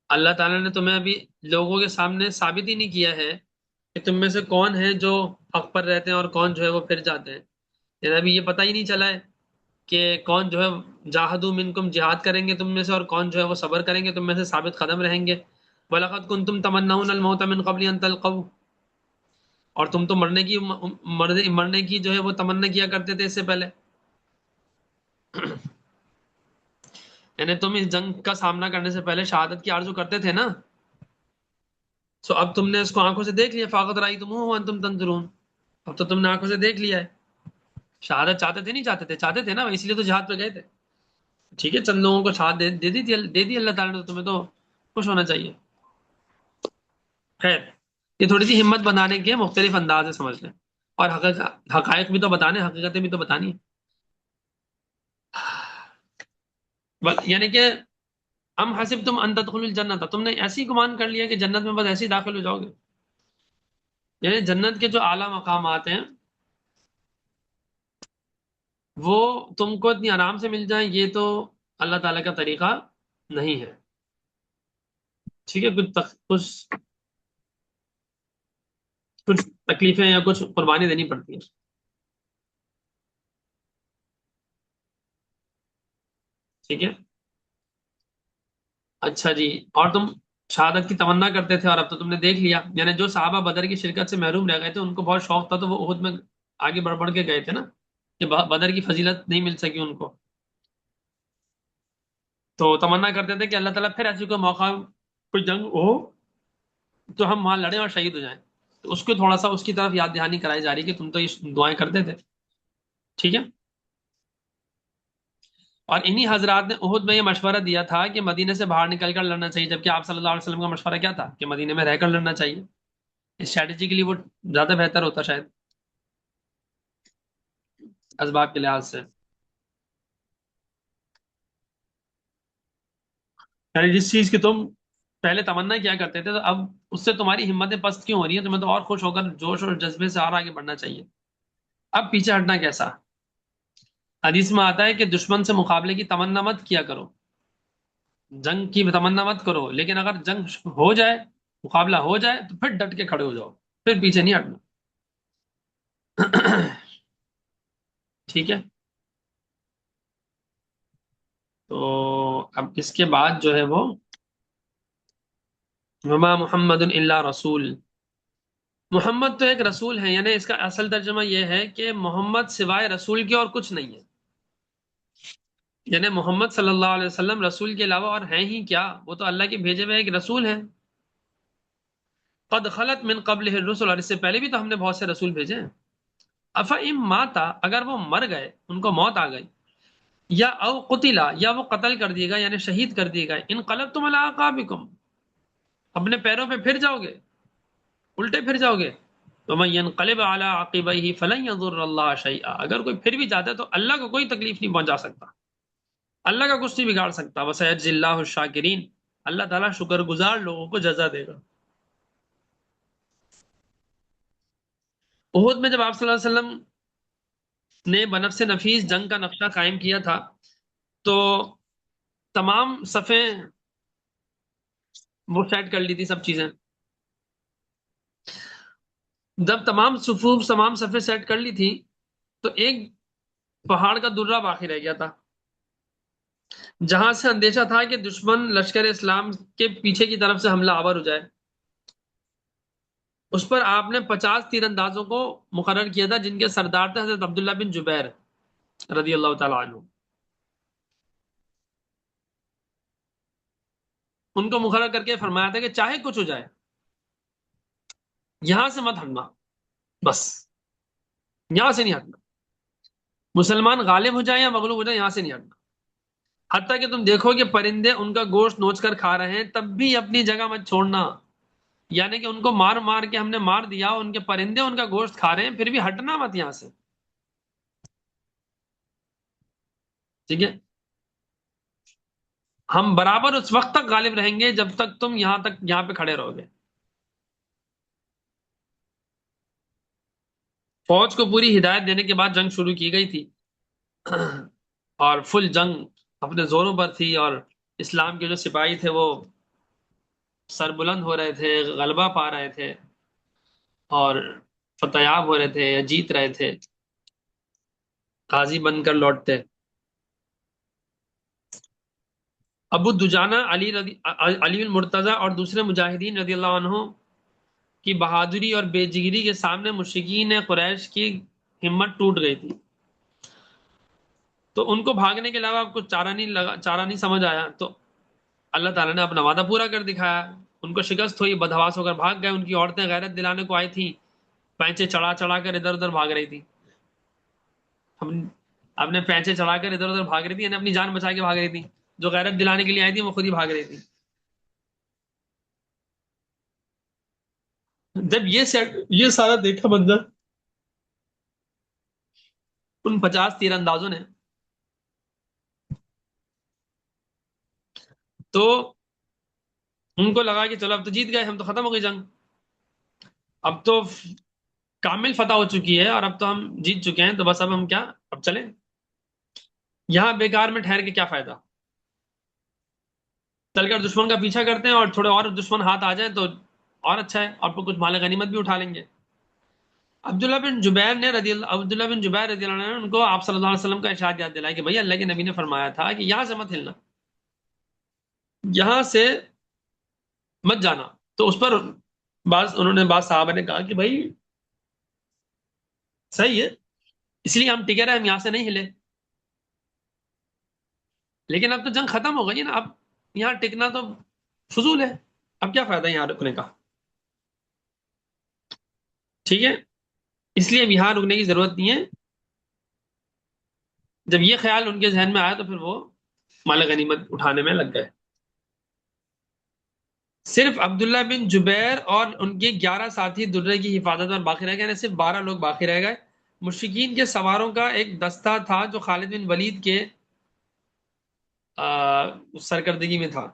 اللہ تعالیٰ نے تمہیں ابھی لوگوں کے سامنے ثابت ہی نہیں کیا ہے کہ تم میں سے کون ہے جو حق پر رہتے ہیں اور کون جو ہے وہ پھر جاتے ہیں. یعنی ابھی یہ پتہ ہی نہیں چلا ہے کہ کون جو ہے جاہدوا منکم جہاد کریں گے تم میں سے، اور کون جو ہے وہ صبر کریں گے تم میں سے، ثابت قدم رہیں گے. وَلَقَدْ كُنْتُمْ تَمَنَّوْنَ الْمَوْتَ مِنْ قَبْلِ أَنْ تَلْقَوْهُ، اور تم تو مرنے کی جو ہے وہ تمنا کیا کرتے تھے اس سے پہلے. یعنی تم اس جنگ کا سامنا کرنے سے پہلے شہادت کی آرزو کرتے تھے نا. سو اب تم نے اس کو آنکھوں سے دیکھ لیا. فَقَدْ رَأَيْتُمُوهُ وَأَنْتُمْ تَنظُرُونَ، اب تو تم نے آنکھوں سے دیکھ لیا ہے. شہادت چاہتے تھے نہیں چاہتے تھے؟ چاہتے تھے نا، اسی لیے تو جہاد پہ گئے تھے. ٹھیک ہے، چند لوگوں کو شہادت دے دی اللہ تعالیٰ نے، تو تمہیں تو خوش ہونا چاہیے. خیر، یہ تھوڑی سی ہمت بنانے کے مختلف انداز ہے، سمجھ لیں. اور حقائق بھی تو بتانے، حقیقتیں بھی تو بتانی. یعنی کہ ام حسب تم ان تدخلوا الجنت، تم نے ایسی گمان کر لیا کہ جنت میں بس ایسے ہی داخل ہو جاؤ گے. یعنی جنت کے جو اعلیٰ مقامات ہیں وہ تم کو اتنی آرام سے مل جائیں، یہ تو اللہ تعالیٰ کا طریقہ نہیں ہے. ٹھیک ہے، کچھ تکلیفیں یا کچھ قربانی دینی پڑتی ہیں. ٹھیک ہے. اچھا جی، اور تم شہادت کی تمنا کرتے تھے، اور اب تو تم نے دیکھ لیا. یعنی جو صحابہ بدر کی شرکت سے محروم رہ گئے تھے ان کو بہت شوق تھا، تو وہ احد میں آگے بڑھ بڑھ کے گئے تھے نا، کہ بدر کی فضیلت نہیں مل سکی ان کو. تو تمنا کرتے تھے کہ اللہ تعالیٰ پھر ایسی کوئی موقع، کوئی جنگ ہو تو ہم وہاں لڑیں اور شہید ہو جائیں. تو اس کو تھوڑا سا اس کی طرف یاد دہانی کرائی جا رہی کہ تم تو یہ دعائیں کرتے تھے. ٹھیک ہے. اور انہی حضرات نے احد میں یہ مشورہ دیا تھا کہ مدینے سے باہر نکل کر لڑنا چاہیے، جبکہ آپ صلی اللہ علیہ وسلم کا مشورہ کیا تھا کہ مدینے میں رہ کر لڑنا چاہیے. اسٹریٹجی کے لیے وہ زیادہ بہتر ہوتا شاید، اسباب کے لحاظ سے. یعنی جس چیز کی تم پہلے تمنا کیا کرتے تھے، تو اب اس سے تمہاری ہمتیں پست کیوں ہو رہی ہیں؟ تمہیں تو اور خوش ہو کر جوش اور جذبے سے اور آگے بڑھنا چاہیے. اب پیچھے ہٹنا کیسا؟ حدیث میں آتا ہے کہ دشمن سے مقابلے کی تمنا مت کیا کرو، جنگ کی تمنا مت کرو، لیکن اگر جنگ ہو جائے، مقابلہ ہو جائے، تو پھر ڈٹ کے کھڑے ہو جاؤ، پھر پیچھے نہیں ہٹنا. ٹھیک ہے. تو اب اس کے بعد جو ہے وہ وما محمد الا رسول، محمد تو ایک رسول ہے. یعنی اس کا اصل ترجمہ یہ ہے کہ محمد سوائے رسول کے اور کچھ نہیں ہے. یعنی محمد صلی اللہ علیہ وسلم رسول کے علاوہ اور ہیں ہی کیا، وہ تو اللہ کے بھیجے ہوئے ایک رسول ہیں. قد خلت من قبلہ الرسل، اور اس سے پہلے بھی تو ہم نے بہت سے رسول بھیجے ہیں. افئن ماتا، اگر وہ مر گئے، ان کو موت آ گئی، یا او قتلا، یا وہ قتل کر دیے گئے، یعنی شہید کر دیے گئے، انقلبتم علی اعقابکم، اپنے پیروں پہ پھر جاؤ گے، الٹے پھر جاؤ گے. ومن ينقلب على عقبيه فلن يضر الله شيئا، اگر کوئی پھر بھی جاتا ہے تو اللہ کو کوئی تکلیف نہیں پہنچا سکتا، اللہ کا کچھ نہیں بگاڑ سکتا. وسيجزي الله الشاکرین، اللہ تعالیٰ شکر گزار لوگوں کو جزا دے گا. احد میں جب آپ صلی اللہ علیہ وسلم نے بنفس نفیس جنگ کا نقشہ قائم کیا تھا، تو تمام صفیں وہ سیٹ کر لی تھی، سب چیزیں. جب تمام صفوف، تمام صفیں سیٹ کر لی تھی، تو ایک پہاڑ کا درہ باقی رہ گیا تھا، جہاں سے اندیشہ تھا کہ دشمن لشکر اسلام کے پیچھے کی طرف سے حملہ آور ہو جائے. اس پر آپ نے 50 تیر اندازوں کو مقرر کیا تھا، جن کے سردار تھے حضرت عبداللہ بن جبیر رضی اللہ تعالیٰ عنہ. ان کو مقرر کر کے فرمایا تھا کہ چاہے کچھ ہو جائے یہاں سے مت ہٹنا، بس یہاں سے نہیں ہٹنا، مسلمان غالب ہو جائیں یا مغلوب ہو جائیں، یہاں سے نہیں ہٹنا. حتیٰ کہ تم دیکھو کہ پرندے ان کا گوشت نوچ کر کھا رہے ہیں، تب بھی اپنی جگہ مت چھوڑنا. یعنی کہ ان کو مار مار کے ہم نے مار دیا، ان کے پرندے ان کا گوشت کھا رہے ہیں، پھر بھی ہٹنا مت یہاں سے. ٹھیک ہے، ہم برابر اس وقت تک غالب رہیں گے جب تک تم یہاں پہ کھڑے رہو گے. فوج کو پوری ہدایت دینے کے بعد جنگ شروع کی گئی تھی، اور فل جنگ اپنے زوروں پر تھی، اور اسلام کے جو سپاہی تھے وہ سربلند ہو رہے تھے، غلبہ پا رہے تھے، اور فتیاب ہو رہے تھے، یا جیت رہے تھے، غازی بن کر لوٹتے. ابو دجانہ علی المرتضی اور دوسرے مجاہدین رضی اللہ عنہ کی بہادری اور بے جگری کے سامنے مشرکین قریش کی ہمت ٹوٹ گئی تھی. تو ان کو بھاگنے کے علاوہ اب کچھ چارہ نہیں سمجھ آیا. تو اللہ تعالیٰ نے اپنا وعدہ پورا کر دکھایا. ان کو شکست ہوئی، بدحواس ہو کر بھاگ گئے. ان کی عورتیں غیرت دلانے کو آئی تھیں، پینچے چڑھا چڑھا کر ادھر ادھر بھاگ رہی تھی. ہم اپنے پیچے چڑھا کر ادھر ادھر بھاگ رہی تھی، یعنی اپنی جان بچا کے بھاگ رہی تھی. جو غیرت دلانے کے لیے آئی تھی وہ خود ہی بھاگ رہی تھی. جب یہ سارا دیکھا منظر ان 50 تیر اندازوں نے، تو ان کو لگا کہ چلو اب تو جیت گئے ہم، تو ختم ہو گئی جنگ، اب تو کامل فتح ہو چکی ہے اور اب تو ہم جیت چکے ہیں، تو بس اب ہم کیا، اب چلیں یہاں بیکار میں ٹھہر کے کیا فائدہ. چل کر دشمن کا پیچھا کرتے ہیں اور تھوڑے اور دشمن ہاتھ آ جائیں تو اور اچھا ہے، اور کچھ مال غنیمت بھی اٹھا لیں گے. عبداللہ بن جبیر رضی اللہ عنہ نے ان کو آپ صلی اللہ علیہ وسلم کا ارشاد یاد دلایا کہ بھائی اللہ کے نبی نے فرمایا تھا کہ یہاں سے مت ہلنا، یہاں سے مت جانا. تو اس پر انہوں نے بعض صحابہ نے کہا کہ بھائی صحیح ہے، اس لیے ہم ٹکے رہے، ہم یہاں سے نہیں ہلے، لیکن اب تو جنگ ختم ہو گئی نا، اب یہاں ٹکنا تو فضول ہے، اب کیا فائدہ یہاں رکنے کا. ٹھیک ہے، اس لیے اب یہاں رکنے کی ضرورت نہیں ہے. جب یہ خیال ان کے ذہن میں آیا تو پھر وہ مال غنیمت اٹھانے میں لگ گئے. صرف عبداللہ بن جبیر اور ان کے 11 ساتھی درے کی حفاظت میں باقی رہ گئے، یعنی صرف 12 لوگ باقی رہ گئے. مشرکین کے سواروں کا ایک دستہ تھا جو خالد بن ولید کے سرکردگی میں تھا،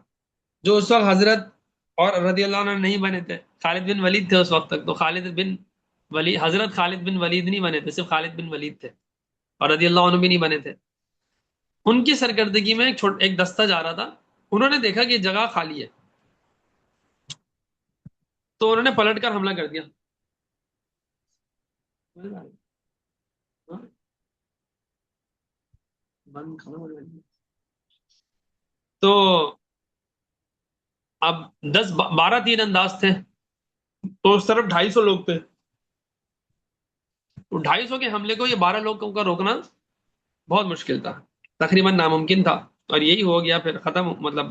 جو اس وقت حضرت اور رضی اللہ عنہ نہیں بنے تھے. خالد بن ولید تھے اس وقت تک، تو خالد بن ولید، حضرت خالد بن ولید نہیں بنے تھے، صرف خالد بن ولید تھے، اور رضی اللہ عنہ بھی نہیں بنے تھے. ان کی سرکردگی میں ایک دستہ جا رہا تھا. انہوں نے دیکھا کہ یہ جگہ خالی ہے، تو انہوں نے پلٹ کر حملہ کر دیا. تو اب 12 تیر انداز تھے، تو اس طرف 250 لوگ تھے. تو 250 کے حملے کو یہ 12 لوگوں کا روکنا بہت مشکل تھا، تقریباً ناممکن تھا. اور یہی ہو گیا، پھر ختم، مطلب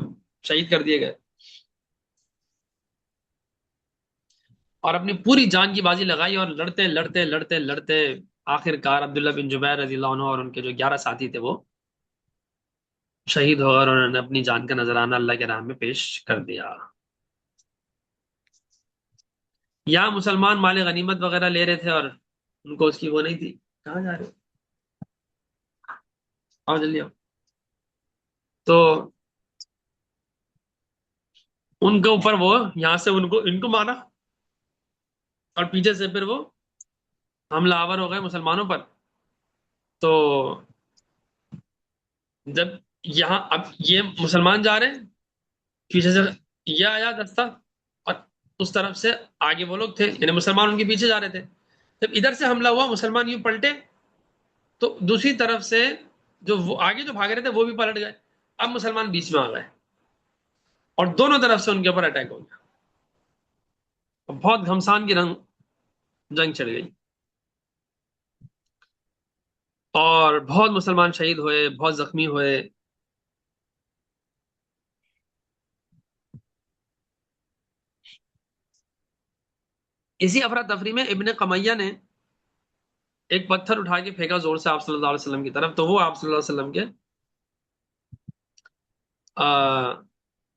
شہید کر دیے گئے. اور اپنی پوری جان کی بازی لگائی اور لڑتے لڑتے لڑتے لڑتے آخر کار عبداللہ بن جبیر رضی اللہ عنہ اور ان کے جو 11 ساتھی تھے وہ شہید ہو، اور انہوں نے اپنی جان کا نذرانہ اللہ کے راہ میں پیش کر دیا. یہاں مسلمان مال غنیمت وغیرہ لے رہے تھے اور ان کو اس کی وہ نہیں تھی. کہاں جا رہے ہو؟ آؤ جلدی آؤ. تو ان کے اوپر وہ یہاں سے ان کو مارا، اور پیچھے سے پھر وہ حملہ آور ہو گئے مسلمانوں پر. تو جب یہاں اب یہ مسلمان جا رہے ہیں، پیچھے سے یہ آیا دستہ، اور اس طرف سے آگے وہ لوگ تھے، یعنی مسلمان ان کے پیچھے جا رہے تھے. جب ادھر سے حملہ ہوا، مسلمان یوں پلٹے، تو دوسری طرف سے جو وہ آگے جو بھاگ رہے تھے وہ بھی پلٹ گئے. اب مسلمان بیچ میں آ گئے اور دونوں طرف سے ان کے اوپر اٹیک ہو گیا. بہت گھمسان کی جنگ چڑھ گئی، اور بہت مسلمان شہید ہوئے، بہت زخمی ہوئے. اسی افراتفری میں ابن قمیہ نے ایک پتھر اٹھا کے پھینکا زور سے آپ صلی اللہ علیہ وسلم کی طرف، تو وہ آپ صلی اللہ علیہ وسلم کے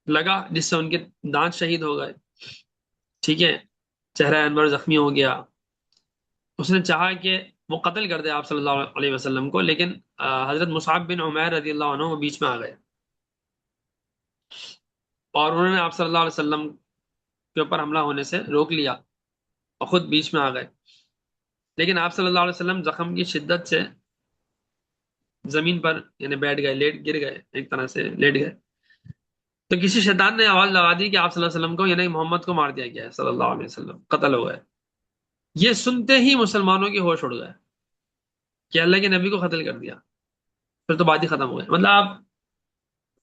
لگا، جس سے ان کے دانت شہید ہو گئے. ٹھیک ہے، چہرہ انور زخمی ہو گیا. اس نے چاہا کہ وہ قتل کر دے آپ صلی اللہ علیہ وسلم کو، لیکن حضرت مصعب بن عمیر رضی اللہ عنہ وہ بیچ میں آ گئے، اور انہوں نے آپ صلی اللہ علیہ وسلم کے اوپر حملہ ہونے سے روک لیا اور خود بیچ میں آ گئے. لیکن آپ صلی اللہ علیہ وسلم زخم کی شدت سے زمین پر یعنی بیٹھ گئے، گر گئے، ایک طرح سے لیٹ گئے. تو کسی شیطان نے آواز لگا دی کہ آپ صلی اللہ علیہ وسلم کو، یعنی محمد کو مار دیا گیا ہے، صلی اللہ علیہ وسلم قتل ہو گئے. یہ سنتے ہی مسلمانوں کے ہوش اڑ گئے کہ اللہ کے نبی کو قتل کر دیا. پھر تو بات ہی ختم ہو گئی. مطلب آپ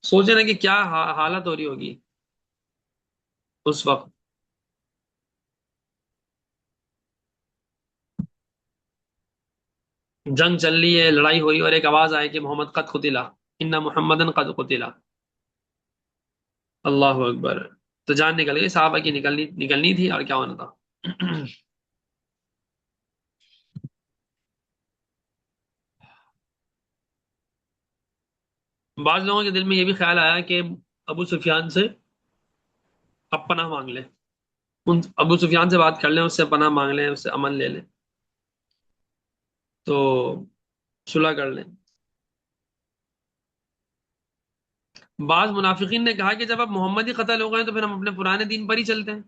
سوچیں نا کہ کیا حالت ہو رہی ہوگی اس وقت. جنگ چل رہی ہے، لڑائی ہو رہی ہے، اور ایک آواز آئے کہ محمد قد قتلا، ان محمدن قد قتلا. اللہ اکبر. تو جان نکل گئی، صحابہ کی نکلنی تھی، اور کیا ہونا تھا. بعض لوگوں کے دل میں یہ بھی خیال آیا کہ ابو سفیان سے اب پناہ مانگ لیں، ان ابو سفیان سے بات کر لیں، اس سے پناہ مانگ لیں، اس سے امن لے لیں، تو صلح کر لیں۔ بعض منافقین نے کہا کہ جب اب محمد ہی قتل ہو گئے تو پھر ہم اپنے پرانے دین پر ہی چلتے ہیں،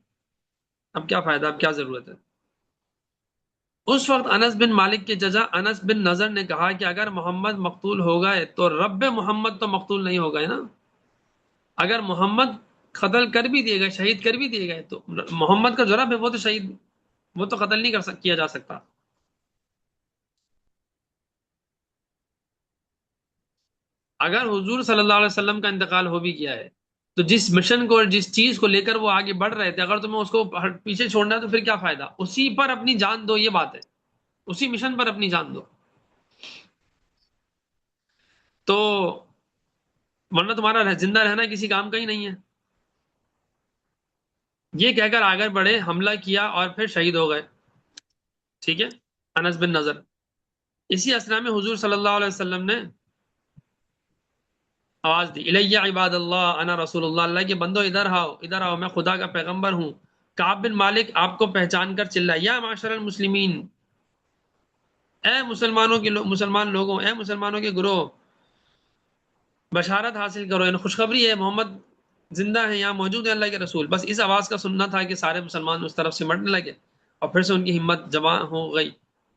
اب کیا فائدہ، اب کیا ضرورت ہے۔ اس وقت انس بن مالک کے ججا انس بن نظر نے کہا کہ اگر محمد مقتول ہو گئے تو رب محمد تو مقتول نہیں ہو گئے نا، اگر محمد قتل کر بھی دیے گئے، شہید کر بھی دیے گئے، تو محمد کا جو رب ہے وہ تو شہید، وہ تو قتل نہیں کیا جا سکتا۔ اگر حضور صلی اللہ علیہ وسلم کا انتقال ہو بھی گیا ہے تو جس مشن کو اور جس چیز کو لے کر وہ آگے بڑھ رہے تھے، اگر تمہیں اس کو پیچھے چھوڑنا ہے تو پھر کیا فائدہ، اسی پر اپنی جان دو، یہ بات ہے، اسی مشن پر اپنی جان دو، تو ورنہ تمہارا زندہ رہنا کسی کام کا ہی نہیں ہے۔ یہ کہہ کر آگے بڑھے، حملہ کیا اور پھر شہید ہو گئے، ٹھیک ہے، انس بن نظر۔ اسی اسنا میں حضور صلی اللہ علیہ وسلم نے آواز دی، الیہ عباد اللہ انا رسول اللہ، اللہ کے بندو ادھر آؤ، ادھر آؤ، میں خدا کا پیغمبر ہوں۔ کعب بن مالک آپ کو پہچان کر چلا، یا معاشر المسلمین، اے مسلمانوں کے مسلمان لوگوں، اے مسلمانوں کے گروہ، بشارت حاصل کرو، یعنی خوشخبری ہے، محمد زندہ ہے، یہاں موجود ہے اللہ کے رسول۔ بس اس آواز کا سننا تھا کہ سارے مسلمان اس طرف سے مٹنے لگے، اور پھر سے ان کی ہمت جمع ہو گئی،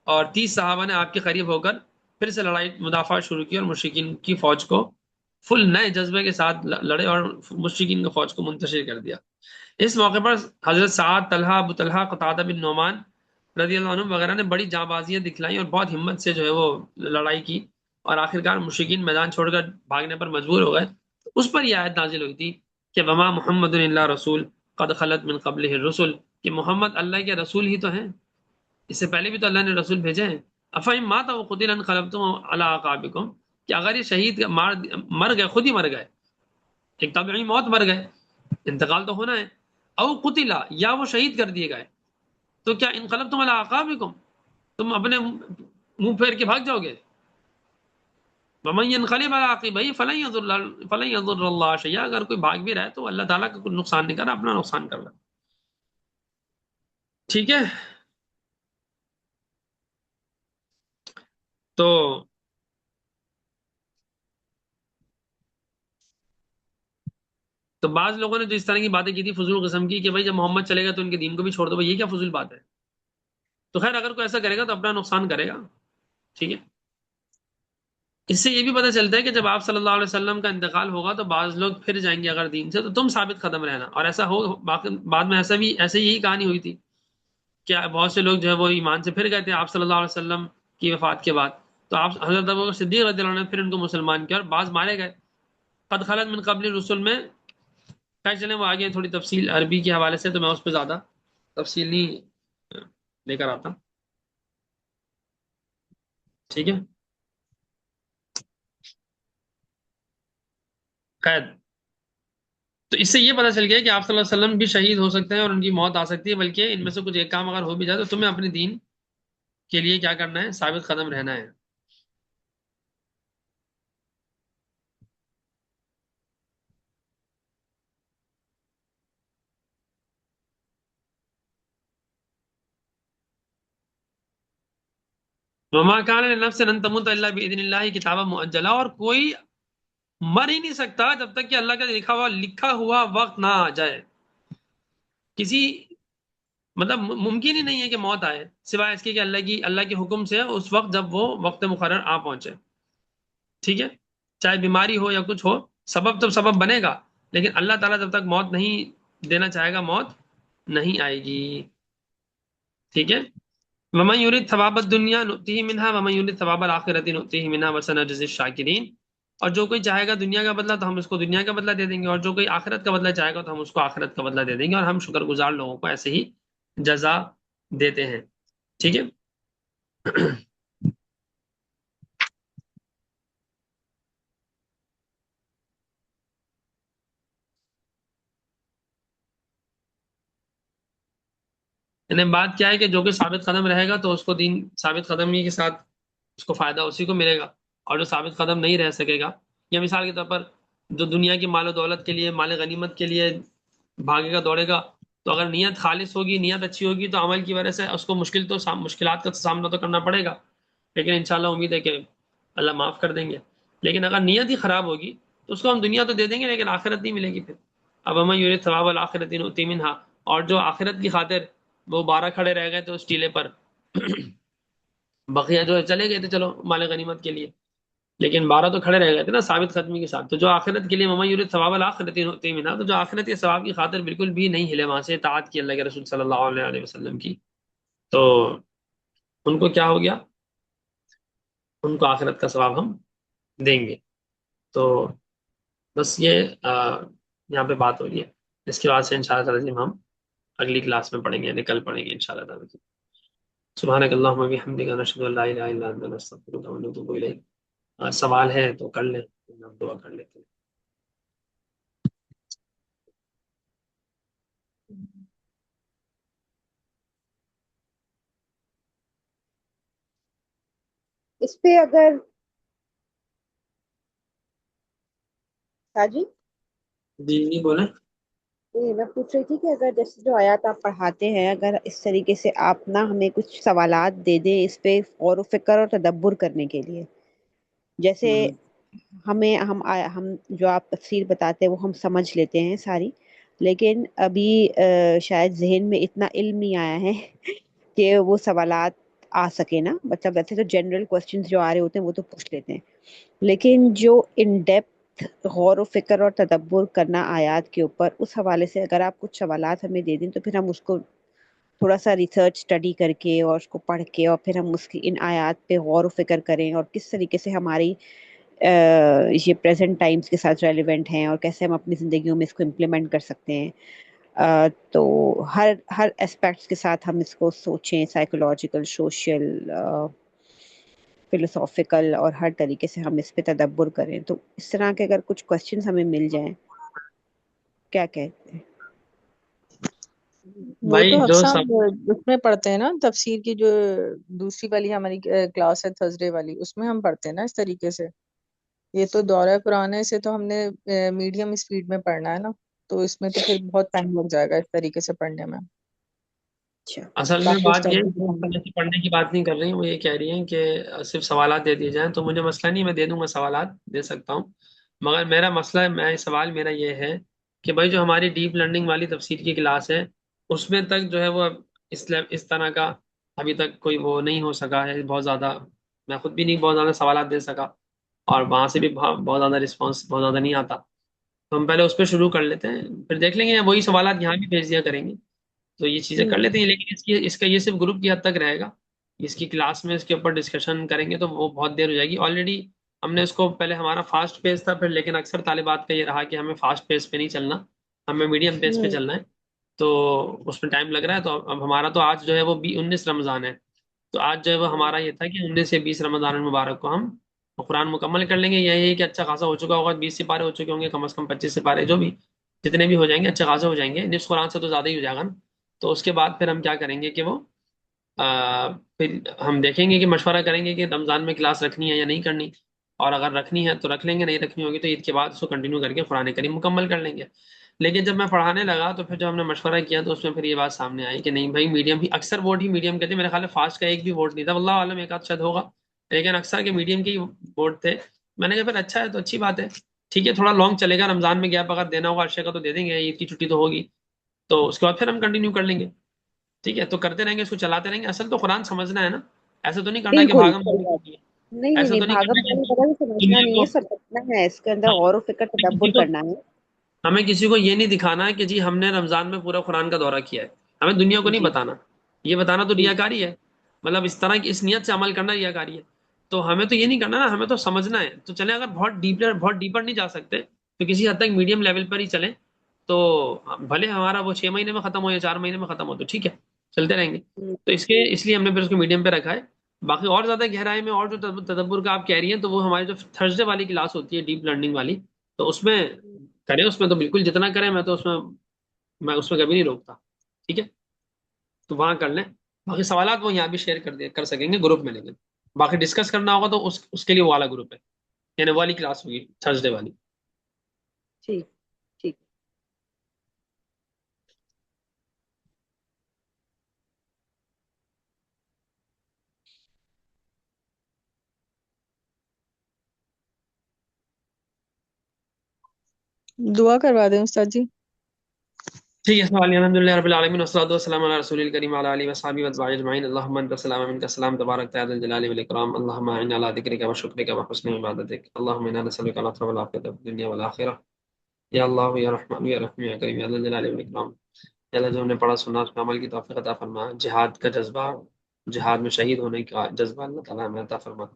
اور 30 صحابہ نے آپ کے قریب ہو کر پھر سے لڑائی مدافع شروع کی، اور مشرکین کی فوج کو فل نئے جذبے کے ساتھ لڑے اور مشرکین کی فوج کو منتشر کر دیا۔ اس موقع پر حضرت سعد، طلحہ، ابو طلحہ، قتادہ بن نعمان رضی اللہ عنہ وغیرہ نے بڑی جاں بازیاں دکھلائیں اور بہت ہمت سے جو ہے وہ لڑائی کی، اور آخرکار مشرکین میدان چھوڑ کر بھاگنے پر مجبور ہو گئے۔ تو اس پر یہ آیت نازل ہوئی تھی کہ وما محمد الا رسول قد خلت من قبلہ الرسل، کہ محمد اللہ کے رسول ہی تو ہیں، اس سے پہلے بھی تو اللہ نے رسول بھیجے ہیں۔ افہم مات او قتل انقلبتم علی اعقابکم، کہ اگر یہ شہید مر گئے، خود ہی مر گئے، ایک طبعی موت مر گئے، انتقال تو ہونا ہے، او قتلا، یا وہ شہید کر دیے گئے، تو کیا انقلبتم علی اعقابکم، تم اپنے منہ پھیر کے بھاگ جاؤ گے؟ ومن ينقلب على عقبيه فلن يضر الله شيئا، اگر کوئی بھاگ بھی رہا ہے تو اللہ تعالیٰ کا کوئی نقصان نہیں کر رہا، اپنا نقصان کر رہا ہے، ٹھیک ہے۔ تو بعض لوگوں نے جو اس طرح کی باتیں کی تھی فضول قسم کی، کہ بھائی جب محمد چلے گا تو ان کے دین کو بھی چھوڑ دو، بھائی یہ کیا فضول بات ہے؟ تو خیر اگر کوئی ایسا کرے گا تو اپنا نقصان کرے گا، ٹھیک ہے۔ اس سے یہ بھی پتہ چلتا ہے کہ جب آپ صلی اللہ علیہ وسلم کا انتقال ہوگا تو بعض لوگ پھر جائیں گے اگر دین سے، تو تم ثابت قدم رہنا، اور ایسا ہو بعد میں ایسے یہی کہانی ہوئی تھی کہ بہت سے لوگ جو ہے وہ ایمان سے پھر گئے تھے آپ صلی اللہ علیہ وسلم کی وفات کے بعد، تو آپ حضرت ابوبکر صدیق رضی اللہ عنہ نے پھر ان کو مسلمان کیا، اور بعض مارے گئے۔ قد خلت من قبل الرسل میں خیر چلیں وہ آگے تھوڑی تفصیل عربی کے حوالے سے، تو میں اس پہ زیادہ تفصیل نہیں لے کر آتا، ٹھیک ہے، خیر۔ تو اس سے یہ پتہ چل گیا کہ آپ صلی اللہ علیہ وسلم بھی شہید ہو سکتے ہیں اور ان کی موت آ سکتی ہے، بلکہ ان میں سے کچھ ایک کام اگر ہو بھی جائے تو تمہیں اپنے دین کے لیے کیا کرنا ہے، ثابت قدم رہنا ہے۔ وما کان لنفس ان تموت الا باذن اللہ کتابا مؤجلا، اور کوئی مر ہی نہیں سکتا جب تک کہ اللہ کا لکھا ہوا وقت نہ آ جائے، کسی مطلب ممکن ہی نہیں ہے کہ موت آئے سوائے اس کے کہ اللہ کے حکم سے اس وقت جب وہ وقت مقرر آ پہنچے، ٹھیک ہے، چاہے بیماری ہو یا کچھ ہو، سبب تو سبب بنے گا، لیکن اللہ تعالیٰ جب تک موت نہیں دینا چاہے گا موت نہیں آئے گی، ٹھیک ہے۔ ومن یرید ثواب الدنیا نؤتیہ منہا ومن یرید ثواب الآخرۃ نؤتیہ منہا وسنجزی الشاکرین، اور جو کوئی چاہے گا دنیا کا بدلہ تو ہم اس کو دنیا کا بدلہ دے دیں گے، اور جو کوئی آخرت کا بدلہ چاہے گا تو ہم اس کو آخرت کا بدلہ دے دیں گے، اور ہم شکر گزار لوگوں کو ایسے ہی جزا دیتے ہیں، ٹھیک ہے۔ یعنی بات کیا ہے کہ جو کوئی ثابت قدم رہے گا تو اس کو دین ثابت قدمی کے ساتھ اس کو فائدہ اسی کو ملے گا، اور جو ثابت قدم نہیں رہ سکے گا یا مثال کے طور پر جو دنیا کی مال و دولت کے لیے، مال غنیمت کے لیے بھاگے گا دوڑے گا، تو اگر نیت خالص ہوگی، نیت اچھی ہوگی، تو عمل کی وجہ سے اس کو مشکلات کا سامنا تو کرنا پڑے گا، لیکن انشاءاللہ امید ہے کہ اللہ معاف کر دیں گے. لیکن اگر نیت ہی خراب ہوگی تو اس کو ہم دنیا تو دے دیں گے لیکن آخرت نہیں ملے گی پھر. اب ہمیں یورید ثواب الآخرت نؤتی منہا، اور جو آخرت کی خاطر وہ 12 کھڑے رہ گئے تھے اس ٹیلے پر بقیہ جو ہے چلے گئے تھے چلو مال غنیمت کے لیے، لیکن 12 تو کھڑے رہ گئے تھے نا ثابت قدمی کے ساتھ. تو جو آخرت کے لیے مما یورید ثواب الآخرت نؤتی منہا، تو جو آخرت کے ثواب کی خاطر بالکل بھی نہیں ہلے وہاں سے، اطاعت کی اللہ کے رسول صلی اللہ علیہ وسلم کی، تو ان کو کیا ہو گیا، ان کو آخرت کا ثواب ہم دیں گے. تو بس یہ یہاں پہ بات ہو رہی ہے. اس کے بعد سے انشاءاللہ تعالی ہم اگلی کلاس میں پڑھیں گے، یعنی کل پڑھیں گے انشاءاللہ تعالی. سبحانک اللہم و بحمدک، نشہد ان لا الہ الا انت، نستغفرک و نتوب الیک. سوال ہے تو کر لیں، ہم دعا کر لیتے ہیں. اس پہ اگر ہاں جی جی جی بولیں. میں پوچھ رہی تھی کہ اگر جیسے جو آیات آپ پڑھاتے ہیں، اگر اس طریقے سے آپ نا ہمیں کچھ سوالات دے دیں اس پہ غور و فکر اور تدبر کرنے کے لیے، جیسے ہم جو آپ تفسیر بتاتے ہیں وہ ہم سمجھ لیتے ہیں ساری، لیکن ابھی شاید ذہن میں اتنا علم نہیں آیا ہے کہ وہ سوالات آ سکے نا. مطلب ویسے تو جنرل کوسچنز جو آ رہے ہوتے ہیں وہ تو پوچھ لیتے ہیں، لیکن جو ان ڈیپتھ غور و فکر اور تدبر کرنا آیات کے اوپر، اس حوالے سے اگر آپ کچھ سوالات ہمیں دے دیں تو پھر ہم اس کو تھوڑا سا ریسرچ اسٹڈی کر کے اور اس کو پڑھ کے اور پھر ہم اس کی ان آیات پہ غور و فکر کریں اور کس طریقے سے ہماری یہ پریزنٹ ٹائمز کے ساتھ ریلیونٹ ہیں اور کیسے ہم اپنی زندگیوں میں اس کو امپلیمنٹ کر سکتے ہیں. تو ہر اسپیکٹس کے ساتھ ہم اس کو سوچیں، سائیکولوجیکل، سوشل، فلسافیکل، اور ہر طریقے سے ہم اس پہ تدبر کریں. تو اس طرح کے اگر کچھ کوسچنز ہمیں مل جائیں، کیا کہتے ہیں؟ وہ بھائی تو جو حفصہ سب اس میں پڑھتے ہیں نا، تفسیر کی جو دوسری والی ہماری کلاس ہے تھرسڈے والی، اس میں ہم پڑھتے ہیں نا اس طریقے سے. یہ تو دورہ قرآن ہے، سے تو ہم نے میڈیم اسپیڈ میں پڑھنا ہے نا، تو اس میں تو پھر بہت ٹائم لگ جائے گا اس طریقے سے پڑھنے میں. اچھا. اصل میں باقی بات یہ ہے اسٹڈی کہ وہ ایسے پڑھنے کی بات نہیں کر رہی، وہ یہ کہہ رہی ہیں کہ صرف سوالات دے دیے جائیں تو مجھے مسئلہ نہیں، میں دے دوں گا، سوالات دے سکتا ہوں. مگر میرا مسئلہ، سوال میرا یہ ہے کہ بھائی جو ہماری ڈیپ لرننگ والی تفسیر کی کلاس ہے اس میں تک جو ہے وہ اس طرح کا ابھی تک کوئی وہ نہیں ہو سکا ہے بہت زیادہ. میں خود بھی نہیں بہت زیادہ سوالات دے سکا، اور وہاں سے بھی بہت زیادہ رسپانس بہت زیادہ نہیں آتا. تو ہم پہلے اس پہ شروع کر لیتے ہیں، پھر دیکھ لیں گے، وہی سوالات یہاں بھی بھیج دیا کریں گے. تو یہ چیزیں کر لیتے ہیں، لیکن اس کا یہ صرف گروپ کی حد تک رہے گا. اس کی کلاس میں اس کے اوپر ڈسکشن کریں گے تو وہ بہت دیر ہو جائے گی. آلریڈی ہم نے اس کو پہلے ہمارا فاسٹ پیس تھا پھر، لیکن اکثر طالبات کا یہ رہا کہ ہمیں فاسٹ پیس پہ نہیں چلنا، ہمیں میڈیم پیس پہ چلنا ہے، تو اس میں ٹائم لگ رہا ہے. تو اب ہمارا تو آج جو ہے وہ 19 رمضان ہے، تو آج جو ہے وہ ہمارا یہ تھا کہ 19 سے 20 رمضان المبارک کو ہم قرآن مکمل کر لیں گے. یہی ہے کہ اچھا خاصا ہو چکا ہوگا، 20 سپارے ہو چکے ہوں گے، کم از کم 25 سپارے، جو بھی جتنے بھی ہو جائیں گے اچھا خاصا ہو جائیں گے. نصف قرآن سے تو زیادہ ہی ہو جائے گا نا. تو اس کے بعد پھر ہم کیا کریں گے کہ وہ پھر ہم دیکھیں گے کہ مشورہ کریں گے کہ رمضان میں کلاس رکھنی ہے یا نہیں کرنی، اور اگر رکھنی ہے تو رکھ لیں گے، نہیں رکھنی ہوگی تو عید کے بعد اس کو کنٹینیو کر کے قرآن کریم مکمل کر لیں گے. لیکن جب میں پڑھانے لگا تو پھر جب ہم نے مشورہ کیا تو اس میں پھر یہ بات سامنے آئی کہ نہیں بھائی، میڈیم بھی اکثر ووٹ ہی میڈیم کے تھے. میرے خیال ہے فاسٹ کا ایک بھی ووٹ نہیں تھا، واللہ عالم ایک آدھ شاید ہوگا، لیکن اکثر کے میڈیم کے ہی ووٹ تھے. میں نے کہا پھر اچھا ہے تو اچھی بات ہے، ٹھیک ہے، تھوڑا لانگ چلے گا، رمضان میں گیپ اگر دینا ہوگا عرشے کا تو دے دیں گے، عید کی چھٹی تو ہوگی، تو اس کے بعد پھر ہم کنٹینیو کر لیں گے. ٹھیک ہے، تو کرتے رہیں گے، اس کو چلاتے رہیں گے. اصل تو قرآن سمجھنا ہے نا، ایسا تو نہیں کرنا کہ بالکل بھاگم صحیح دوڑی بات. کرنی ہے، نہیں نہیں ایسا نہیں، تو نہیں بھاگم کرنا کہ والی طرح بھی سمجھنا دنیا نہیں کو ہے، سمجھنا ہے، اس کے اندر غور و فکر کسی تدبر کو کرنا ہے. ہمیں کسی کو یہ نہیں دکھانا ہے کہ جی ہم نے رمضان میں پورا قرآن کا دورہ کیا ہے، ہمیں دنیا کو نہیں جی بتانا. یہ بتانا تو جی ریاکاری ہے، مطلب اس طرح کی اس نیت سے عمل کرنا ریاکاری ہے. تو ہمیں تو یہ نہیں کرنا نا، ہمیں تو سمجھنا ہے. تو چلیں، اگر بہت ڈیپر نہیں جا سکتے تو کسی حد تک میڈیم لیول پر ہی چلیں. تو بھلے ہمارا وہ 6 مہینے میں ختم ہو یا 4 مہینے میں ختم ہو تو ٹھیک ہے، چلتے رہیں گے. تو اس لیے ہم نے پھر اس کو میڈیم پہ رکھا ہے. باقی اور زیادہ گہرائی میں اور جو تدبر کا آپ کہہ رہی ہیں تو وہ ہماری جو تھرسڈے والی کلاس ہوتی ہے ڈیپ لرننگ والی، تو اس میں کریں، اس میں تو بالکل جتنا کریں، میں تو اس میں کبھی نہیں روکتا. ٹھیک ہے، تو وہاں کر لیں. باقی سوالات وہ یہاں بھی شیئر کر سکیں گے گروپ میں، لیکن باقی ڈسکس کرنا ہوگا تو اس کے لیے وہ والا گروپ ہے. یعنی والی کلاس ہوگی تھرسڈے والی. ٹھیک ٹھیک. دعا کروا دیں استاد جی. ٹھیک ہے. الحمد للہ رب العالمین والصلاۃ والسلام علی رسول الکریم وعلی آلہ وصحبہ واتباعہ اجمعین. اللهم انت السلام ومنک السلام تبارک یا ذا الجلال والاکرام. اللهم اعنا على ذکرک وشکرک وحسن عبادتک. اللهم انا نسألک العفو والعافیۃ فی الدنیا والآخرہ. یا اللہ یا رحمان یا رحیم یا کریم یا ذا الجلال والاکرام. یا اللہ جو ہم نے پڑھا سنا اس پہ عمل کی توفیق عطا فرما. جہاد کا جذبہ، جہاد میں شہید ہونے کا جذبہ اللہ تعالیٰ ہمیں عطا فرما،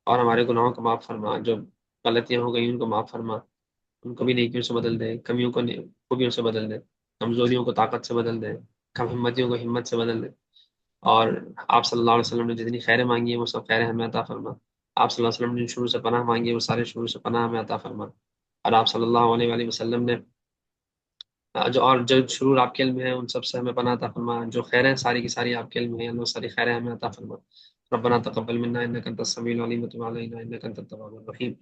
اور ہمارے گناہوں کو معاف فرما. جو غلطیاں ہو گئی ان کو معاف فرما، ان کو بھی نیکیوں سے بدل دے، کمیوں کو خوبیوں سے بدل دے، کمزوریوں کو طاقت سے بدل دے، کم ہمتیوں کو ہمت سے بدل دے. اور آپ صلی اللہ علیہ وسلم نے جتنی خیریں مانگی ہیں وہ سب خیریں ہمیں عطا فرما. آپ صلی اللہ علیہ وسلم نے شروع سے پناہ مانگی ہے وہ سارے شروع سے پناہ ہمیں عطا فرما. اور آپ صلی اللہ علیہ وآلہ وسلم نے جو شرور آپ کے علم میں ہیں ان سب سے ہمیں پناہ عطا فرما. جو خیریں ساری کی ساری آپ کے علم میں ہیں وہ ساری خیریں ہمیں عطا فرما. ربنا تقبل منا انك انت السميع العليم وتب علينا انك انت التواب الرحيم.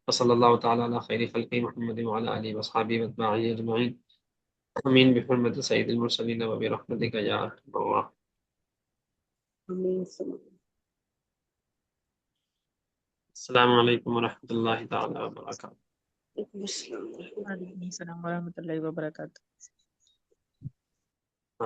وصلى الله تعالى على خير خلقه محمد وعلى اله واصحابه واتباعه اجمعين. امين بحرمة سيد المرسلين وبرحمتك يا ارحم الراحمين. آمین. السلام علیکم ورحمۃ اللہ تعالی وبرکاتہ. وعلیکم السلام. وعلیکم السلام ورحمۃ اللہ وبرکاتہ.